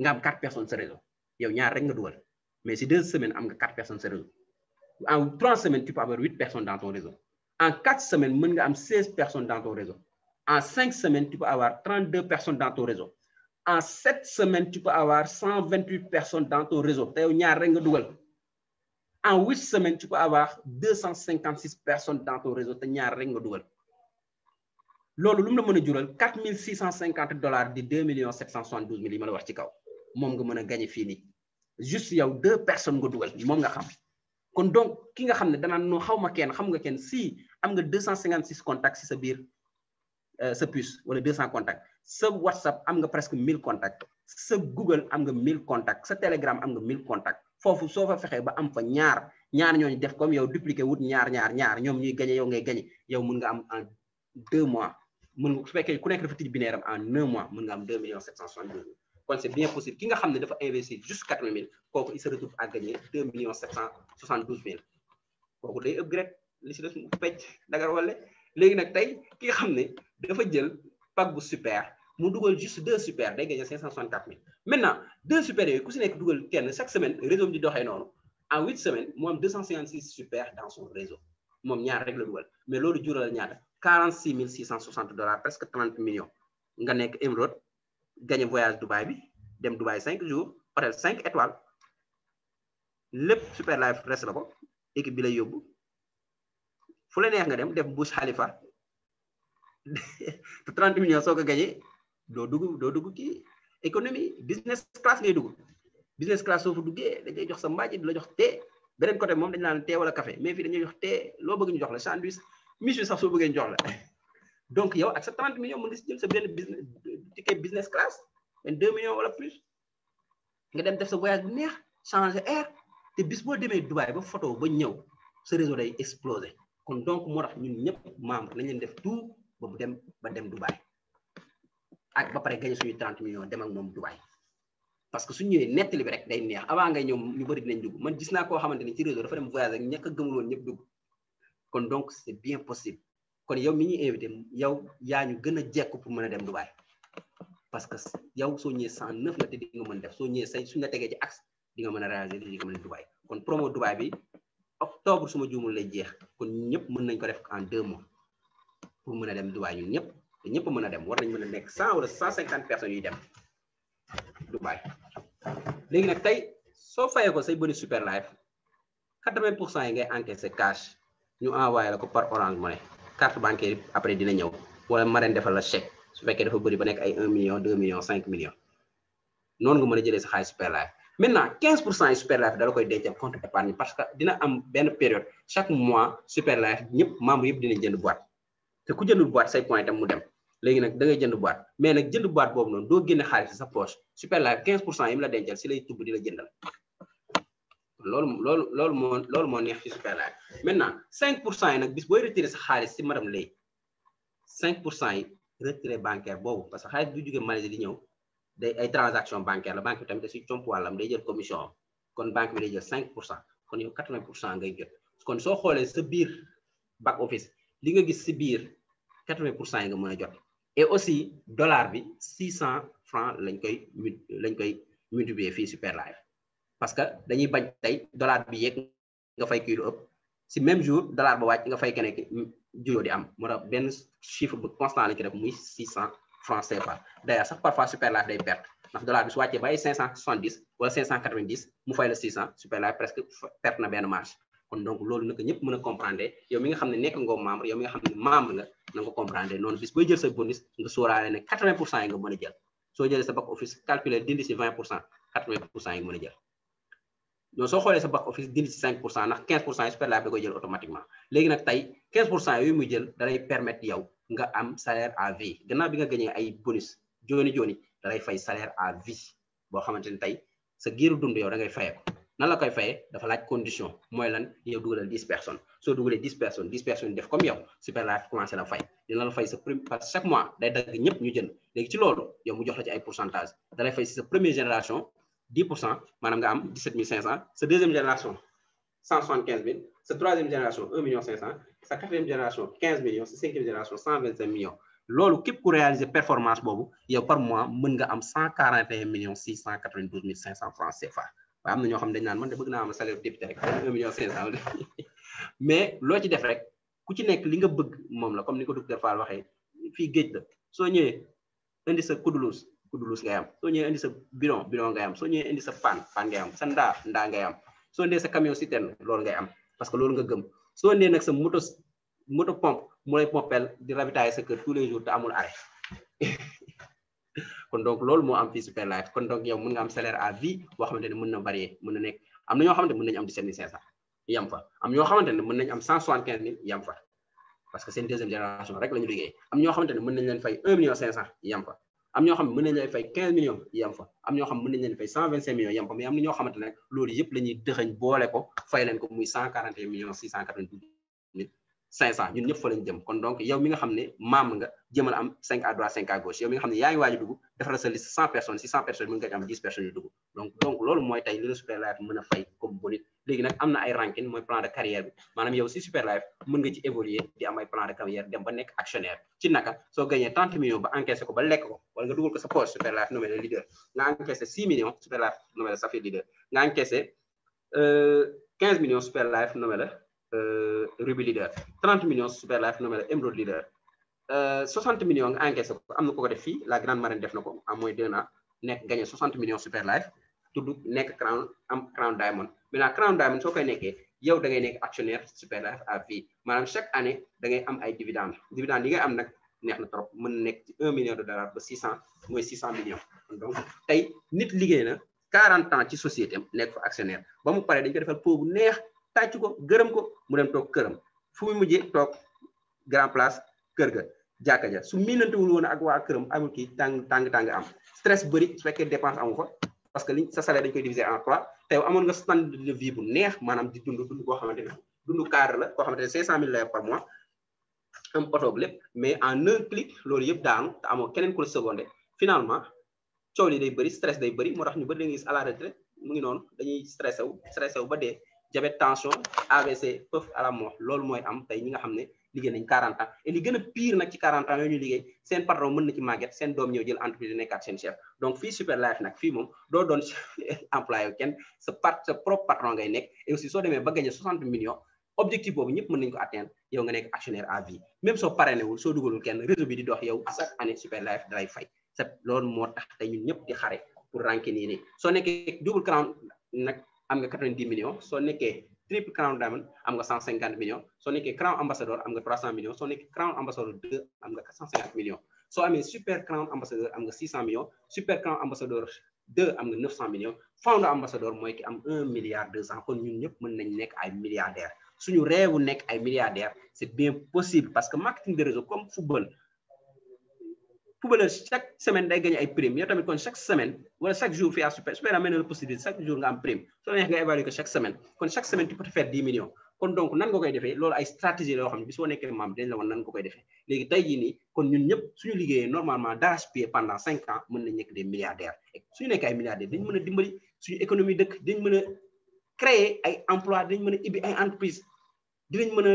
nga am 4 personnes sa réseau yow ñaar rek nga dugal mais si 2 semaines am nga 4 personnes sa réseau en 3 semaines tu peux avoir 8 personnes dans ton réseau en 4 semaines mën nga am 16 personnes dans ton réseau en 5 semaines tu peux avoir 32 personnes dans ton réseau en 7 semaines tu peux avoir 128 personnes dans ton réseau te yow ñaar rek nga dugal en 8 semaines tu peux avoir 256 personnes dans ton réseau te ñaar rek nga dugal loolu lu mu la mën a jural $4,650 di 2 772 000 yi ma la wax ci kaw moom nga mën a gagné fii nii juste yow 2 personnes nga dugal moom nga xam kon donc ki nga xam ne danaan noo xaw ma kenn xam nga kenn si am nga 256 contacts si sa biir sa puce wala 200 contacts sa WhatsApp am nga presque 1000 contacts sa Google am nga 1000 contacts sa Telegram am nga 1000 contacts foofu soo fa fexee ba am fa ñaar ñooñu def comme yow dupliqué wut ñaar ñoom ñuy gagné yow ngay gagné yow mën nga am en 2 mois. mën nga su fekkee ku nekk dafa tijji binaire am en 1 mois mën nga am 2 772 000 kon c'est bien possible ki nga xam ne dafa investir juste 80 000 kooku il se retrouve à gagner 2 772 000 kooku day upgrade li si des mu pecc dagar wala léegi nag tey ki nga xam ne dafa jël pack bu super mu dugal juste 2 super day gagner 564 000 maintenant 2 super yooyu ku si nekk dugal kenn chaque semaine réseau bi di doxee noonu en 8 semaines mu am 256 super dans son réseau moom ñaar rek la dugal mais loolu jural ñaata $46 660 presque 30 millions nga nekk Émirats gagné voyage Dubaï bi dem Dubaï 5 jours hôtel 5 étoiles lépp super life reste la ko équipe bi lay yóbbu fu la neex nga dem def Burj Khalifa te 30 millions soo ko gagné doo dugg kii économie business class ngay dugg business class soo fa duggee dañ lay jox sa mbaaji di la jox thé beneen côté moom dañ naan thé wala café mais fii dañuy jox thé loo bëgg ñu jox la sandwich miche bi sax soo bëggee jox la donc yow ak sa 30 millions mën nga si jël sa benn business ticket business class 2 millions wala plus nga dem def sa voyage bu neex changer air te bis boo demee Dubaï ba photo ba ñëw sa réseau day exploser kon donc moo tax ñun ñëpp membre nañ leen def tout ba dem Dubaï ak ba pare gagné suñu 30 millions dem ak moom Dubaï parce que suñu ñëwee nettali bi rek day neex avant ngay ñoom ñu bëri dinañ dugg man gis naa koo xamante ni ci réseau dafa dem voyage ak ñàkk a gëmuloon ñëpp dugg kon donc c'est bien possible kon yow mi ñuy invité yow yaa ñu gën a jekk pour mën a dem Dubaï parce que yow soo ñëwee 109 nga te di nga mën def soo ñëwee say suñu la tegee ci axe di nga mën a réaliser di nga mën a Dubaï kon promo Dubaï bi octobre suma juumul lay jeex kon ñëpp mën nañ ko def en 2 mois pour mën a dem Dubaï ñun ñëpp te ñëpp mën a dem war nañ mën a nekk 100 wala 150 personnes yuy dem Dubaï léegi nag tey soo fayee ko say bonus super life 80% yi ngay encaissé cash ñu envoyé la ko par Orange Money carte bancaire yi après dina ñëw wala marraine defal la chèque su fekkee dafa bëri ba nekk ay 1 million 2 millions 5 millions noonu nga mën a jëlee sa xaalis super life maintenant 15% yi super life dala koy dencal compte épargne parce que dina am benn période chaque mois super life ñëpp membre yëpp dinañ jënd boîte te ku jëndul boîte say point tam mu dem léegi nag da ngay jënd boîte mais nag jënd boîte boobu noonu doo génne xaalis sa poche super life 15% yi mu la dencal si lay tubb di la jëndal loolu moo neex ci super life maintenant 5% yi nag bis booy retiré sa xaalis si madame Lay 5% yi retiré bancaire boobu parce que xaalis bu jógee Malaisie di ñëw day ay transaction bancaire la banque bi tamit da si comp wàllam day jël commission kon banque bi day jël 5% kon yow 80% ngay jot kon soo xoolee sa biir back office li nga gis si biir 80% yi nga mën a jot et aussi dollar bi 600 francs lañ koy multiplier fii super life parce que dañuy bañ tey dollar bi yeeg nga fay kii lu ëpp si même jour dollar ba wàcc nga fay keneen ki juyoo di am moo tax benn chiffre bu constant lañ ko def muy 600 francs CFA d'ailleurs sax parfois super life day perte ndax dollar bi su wàccee ba ay 570 wala 590 mu fay la 600 super life presque perte na benn marge kon donc loolu naka ñëpp mën a comprendre yow mi nga xam ne nekk ngoo membre yow mi nga xam ne membre nga na nga ko comprendre noonu bis booy jël sa bonus nga sóoraale ne 80% yi nga mën a jël soo jëlee sa back office calculer dindi si 20% 80% yi nga mën a jël donc soo xoolee sa back office dindi si 5% ndax 15% yi super life da koy jël automatiquement léegi nag tey 15% yooyu muy jël da lay permettre yow nga am salaire à vie gannaaw bi nga gañee ay bonus jooni da lay fay salaire à vie boo xamante ne tey sa giiru dund yow da ngay fayee ko nan la koy fayee dafa laaj condition mooy lan yow dugalal 10 personnes soo dugalee 10 personnes def comme yow super life commencé la fay dina la fay sa premier parce que chaque mois day dagg ñëpp ñu jënd léegi ci loolu yow mu jox la ci ay pourcentage da lay fay si sa première génération 10% maanaam nga am 17 500 sa deuxième génération 175 000 sa troisième génération 1 500 000 sa quatrième génération 15 millions sa cinquième génération 125 millions loolu képp ku réaliser performance boobu yow par mois mën nga am 141 692 500 francs CFA waaye am na ñoo xam ne dañ naan man de bëgg naa am salaire député rek 1 500 000 mais loo ci def rek ku ci nekk li nga bëgg moom la comme ni ko docteur Fall waxee fii géej la soo ñëwee indi sa kudulus ngay am soo ñëwee indi sa bidon ngay am soo ñëwee indi sa pan ngay am sa ndaa ngay am soo indee sa camion citerne loolu ngay am parce que loolu nga gëm soo indee nag sa moto pompe mu lay pompel di ravitailler sa kër tous les jours te amul arrêt kon donc loolu moo am fii super life kon donc yow mën nga am salaire à vie boo xamante ne mën na varier mën na nekk am na ñoo xamante ne mën nañu am 17 500 yam fa am ñoo xamante ne mën nañu am 175 000 yam fa parce que seen deuxième génération rek la ñu liggéey am ñoo xamante ne mën nañ leen fay 1 500 000 yam fa am ñoo xam ne mën nañ leen fay 15 millions yam fa am ñoo xam ne mën nañ leen fay 125 millions yam fa mais am na ñoo xamante ne loolu yëpp la ñuy dëxëñ boole ko fay leen ko muy 141 692 500 ñun ñëpp fa lañ jëm kon donc yow mi nga xam ne membre nga jëmal am 5 à droite 5 à gauche yow mi nga xam ne yaa ngi waaj a dugg defal sa liste 100 personnes si 100 personnes mën nga ci am 10 personnes yu dugg donc loolu mooy tey li la super life mën a fay comme bonus léegi nag am na ay ranking mooy plan de carrière bi maanaam yow si super life mën nga ci évoluer di am ay plan de carrière dem ba nekk actionnaire ci naka soo gagné 30 millions ba encaissé ko ba lekk ko wala nga dugal ko sa poche super life nommé le leader nga encaissé 6 millions super life nommé le Safir leader nga encaissé 15 millions super life nommé le Ruby leader 30 millions super life nommé le Emerald leader 60 millions nga encaissé ko am na ko def fii la grande marraine def na ko en moins d'1 an nekk gagné 60 millions super life tudd nekk crown am crown diamond maintenant crown diamond soo koy nekkee yow da ngay nekk actionnaire super life à vie maanaam chaque année da ngay am ay dividendes yi ngay am nag neex na trop mën na nekk ci $1 million ba 600 mooy 600 millions donc tey nit liggéey na 40 ans ci société am nekk fa actionnaire ba mu paree dañ ko defal po bu neex tàcc ko gërëm ko mu dem toog këram fu mu mujjee toog grand place kër ga jàkka ja su miinantewul woon ak waa këram amul kii tàng am stress bëri su fekkee dépense amu fa parce que sa salaire dañ koy diviser en 3 tey amoon nga standard de vie bu neex maanaam di dund koo xamante ne dund cadre la koo xamante ne 500 000 lay par mois am oto lépp mais en un clic loolu yëpp daanu te amoo keneen ku la secondé finalement coow li day bëri stress day bëri moo tax ñu bëri da nga gis à la retraite mu ngi noonu dañuy stressé wu ba dee diabète tension AVC peuf à la mort loolu mooy am tey ñi nga xam ne liggéey nañ 40 ans et li gën a pire nag ci 40 ans yooyu ñu liggéey seen patron mën na ci màgget seen doom ñëw jël entreprise nekkaat seen chef donc fii super life nag fii moom doo doon employé kenn sa propre patron ngay nekk et aussi soo demee ba gagné 60 millions objectif boobu ñëpp mën nañ ko atteindre yow nga nekk actionnaire à vie même soo parrainé wul soo dugalul kenn réseau bi di dox yow chaque année super life dalay fay loolu moo tax tey ñun ñëpp di xare pour ranké nii soo nekkee double crown nag am nga 90 millions soo nekkee triple crown diamond am nga 150 millions soo nekkee crown ambassadeur am nga 300 millions soo nekkee crown ambassadeur 2 am nga 450 millions soo amee super crown ambassadeur am nga 600 millions super crown ambassadeur 2 am nga 900 millions founder ambassadeur mooy ki am 1 milliard 200 kon ñun ñëpp mën nañ nekk ay milliardaires suñu rêve nekk ay milliardaires c'est bien possible parce que marketing de réseau comme footballeur chaque semaine day gagné ay prime yow tamit kon chaque semaine wala chaque jour fii à super amee na la possibilité chaque jour nga am prime soo neex nga évaluer ko chaque semaine kon chaque semaine tu peux te faire 10 millions kon donc nan nga koy defee loolu ay stratégie la yoo xam ne bi soo nekkee membre dañ la woon nan nga koy defee léegi tey jii nii kon ñun ñëpp suñu liggéeyee normalement d'arrache-pied pendant 5 ans mën nañ nekk des milliardaires et suñu nekk ay milliardaires dañ mën a dimbali suñu économie dëkk dañ mën a créer ay emploi dañ mën a ibbi ay entreprise dinañ mën a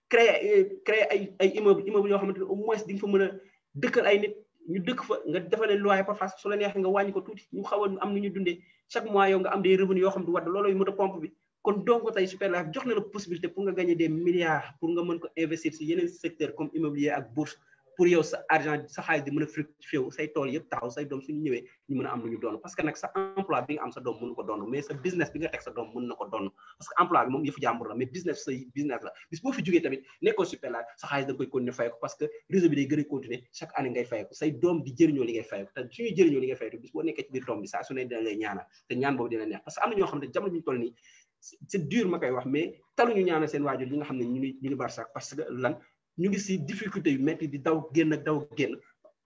créer ay immeuble yoo xamante ne au moins di nga fa mën a dëkkal ay nit ñu dëkk fa nga defal leen loyer par face su la neexee nga wàññi ko tuuti ñu xaw a am nu ñu dundee chaque mois yow nga am des revenus yoo xam ne du wadd loolooy moto pompe bi kon donc tey super life jox na la possibilité pour nga gagner des milliards pour nga mën ko investir si yeneen secteur comme immobilier ak bourse pour yow sa argent sa xaalis di mën a fructifier wu say tool yëpp taxaw say doom suñu ñëwee ñu mën a am lu ñu doon parce que nag sa emploi bi nga am sa doom mënu ko doon mais sa business bi nga teg sa doom mën na ko doon parce que emploi bi moom yëfu jàmbur la mais business say business la bis boo fi jógee tamit nekkoo super life sa xaalis da nga koy continuer fay ko parce que réseau bi day gën a continuer chaque année ngay fay ko say doom di jëriñoo li ngay fay ko te suñuy jëriñoo li ngay fay ko bis boo nekkee ci biir doom bi saa su ne dina lay ñaanal te ñaan boobu dina neex parce que am na ñoo xam ne jamono ñu toll nii c'est dur ma koy wax mais taluñu ñaanal seen waajur yi nga xam ne ñu ngi barsaak parce que lan ñu ngi si difficulté yu métti di daw génn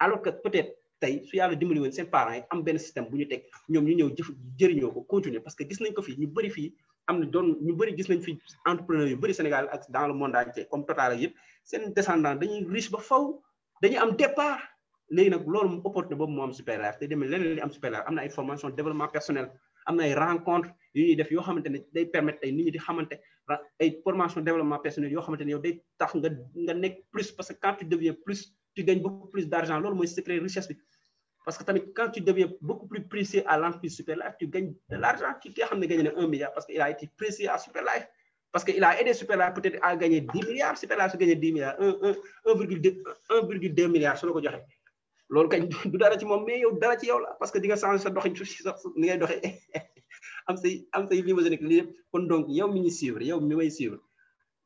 alors que peut-être tey su yàlla dimbali woon seen parents yi am benn système bu ñu teg ñoom ñu ñëw jëriñoo ko continuer parce que gis nañ ko fii ñu bëri fii am na doon ñu bëri gis nañ fi entrepreneur yu bëri Sénégal ak dans le monde entier comme Total ak yëpp seen descendant dañuy riche ba faw dañuy am départ léegi nag loolu opportunité boobu moo am super life te demee leneen li am super life am na ay formation développement personnel am na ay rencontre yu ñuy def yoo xamante ne day permettre tey nit ñi di xamante ay formation développement personnel yoo xamante ne yow day tax nga nekk plus parce que quand tu deviens plus tu gagnes beaucoup plus d'argent loolu mooy secret richesse bi parce que tamit quand tu deviens beaucoup plus précieux à l'entreprise super life tu gagnes de l'argent ki nga xam ne gagné na 1 milliard parce que il a été précieux à super life parce que il a aidé super life peut-être à gagner 10 milliards super life su gagné 10 milliards 1,2 milliard su la ko joxe loolu kañ du dara ci moom mais yow dara ci yow la parce que di nga changer sa doxin sax ni ngay doxee am say vie mosonique li yëpp kon donc yow mi ñu suivre yow mi may suivre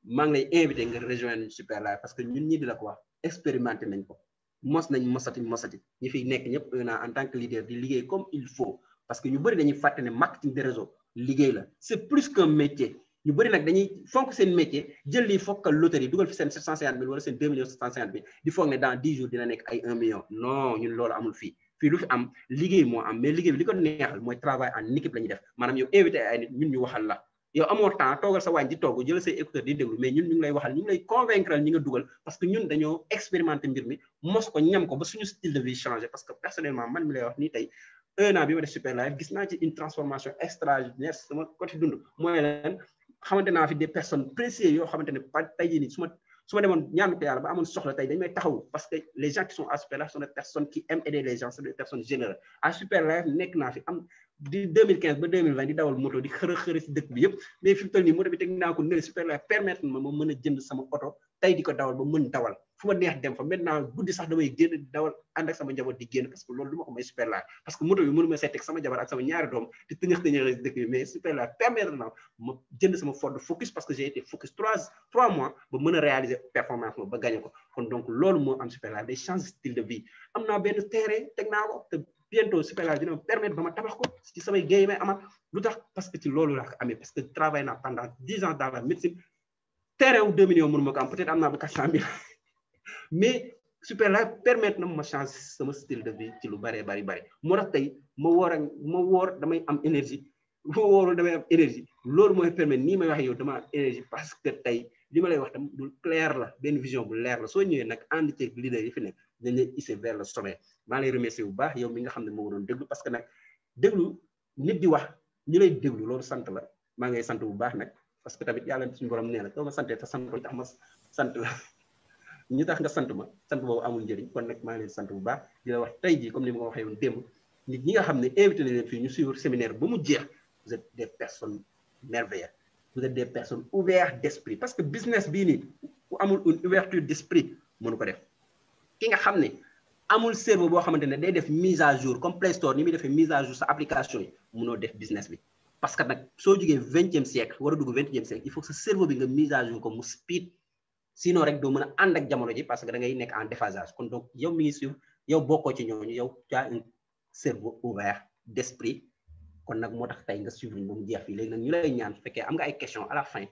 maa ngi lay invité nga rejoindre super life parce que ñun ñii di la ko wax expérimenté nañ ko mos nañ mosati ñi fiy nekk ñëpp en tant que leader di liggéey comme il faut parce que ñu bëri dañuy fàtte ne marketing de réseau liggéey la c'est plus qu'un métier ñu bëri nag dañuy fonk seen métier jël lii fokkal loterie dugal fi seen 750 000 wala seen 2 millions 750 000 di foog ne dans 10 jours dina nekk ay 1 million non ñun loolu amul fii lu fi am liggéey moo am mais liggéey bi li ko neexal mooy travail en équipe la ñuy def maanaam yow invité ay nit ñun ñu waxal la yow amoo temps toogal sa waañ di togg jël say écouteur di déglu mais ñun ñu ngi lay waxal ñu ngi lay convaincre ñi nga dugal parce que ñun dañoo expérimenter mbir mi mos ko ñam ko ba suñu style de vie changé parce que personnellement man mi lay wax nii tey 1 an bi ma def super life gis naa ci une transformation extraordinaire sama côté dund mooy lan xamante naa fi des personnes précieuses yoo xamante ne pa tey jii nii su ma demoon ñaanu ko yàlla ba amoon soxla tey dañ may taxaw parce que les gens qui sont à super life sont des personnes qui aiment aider les gens sont des personnes généreuses à super life nekk naa fi am di 2015 ba 2020 di dawal moto di xërë si dëkk bi yëpp mais fi mu toll nii moto bi teg naa ko ne super life permettre ma mën a jënd sama oto tey di ko dawal ba mën dawal fu ma neex dem fa maintenant guddi sax damay génn di dawal ànd ak sama njaboot di génn parce que loolu du ma ko may super life parce que moto bi mënu ma seet teg sama jabar ak sama ñaari doom di tëñëx si dëkk bi mais super life permettre na ma jënd sama Ford Focus parce que j'ai été focus 3 mois ba mën a réaliser performance ba gagné ko kon donc loolu moo am super life day changer style de vie am naa benn terrain teg naa ko te bientôt super life dina ma permettre ba ma tabax ko ci samay géey may amat lu tax parce que ci loolu laa ko amee parce que travail naa pendant 10 ans dans la médecine terrain wu 2 millions mënu ma ko am peut-être am naa ba 400 000 mais super live permettre na ma changer sama style de vie ci lu bari moo tax tey ma woor damay am énergie ma woorul damay am énergie loolu mooy permettre nii may wax yow dama am énergie parce que tey li ma lay wax tam du clair la benn vision bu leer la soo ñëwee nag ànd ceeg leader yi fi nekk dañ lay hisser vers le sommet maa lay remercier bu baax yow mi nga xam ne moo doon déglu parce que nag déglu nit di wax ñu lay déglu loolu sant la maa ngay sant bu baax nag parce que tamit yàlla suñu borom nee na doo ma santee te sant tax ma sant la ñu tax nga sant ma sant boobu amul njëriñ kon nag maa ngi leen sant bu baax di la wax tey jii comme ni ma ko waxee woon démb nit ñi nga xam ne invité na leen fii ñu suivre séminaire ba mu jeex vous êtes des personnes merveilleuses vous êtes des personnes ouvertes d'esprit parce que business bii nii ku amul une ouverture d'esprit mënu ko def ki nga xam ne amul cerveau boo xamante ne day def mise à jour comme Play Store ni muy defee mise à jour sa application yi mënoo def business bi parce que nag soo jógee 20e siècle war a dugg 21e siècle il faut que sa cerveau bi nga mise à jour comme mu speed sinon rek doo mën a ànd ak jamono ji parce que da ngay nekk en déphasage kon donc yow mi ngi suivre yow bokkoo ci ñooñu yow tu as un cerveau ouvert d'esprit kon nag moo tax tey nga suivre ñu ba mu jeex fii léegi nag ñu lay ñaan su fekkee am nga ay questions à la fin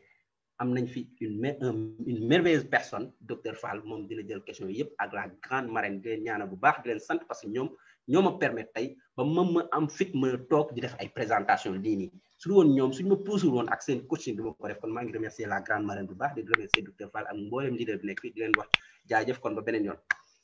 am nañ fi une merveilleuse personne docteur Fall moom dina jël question yi yëpp ak la grande marraine di leen ñaanal bu baax di leen sant parce que ñoom ñoo ma permettre tey ba ma am fit mën a toog di def ay présentation lii nii su dul woon ñoom suñu ma puusul woon ak seen coaching bi ma ko def kon maa ngi remercier la grande marraine bu baax di remercier docteur Fall ak mboolem leader bi nekk fii di leen wax jaajëf kon ba beneen yoon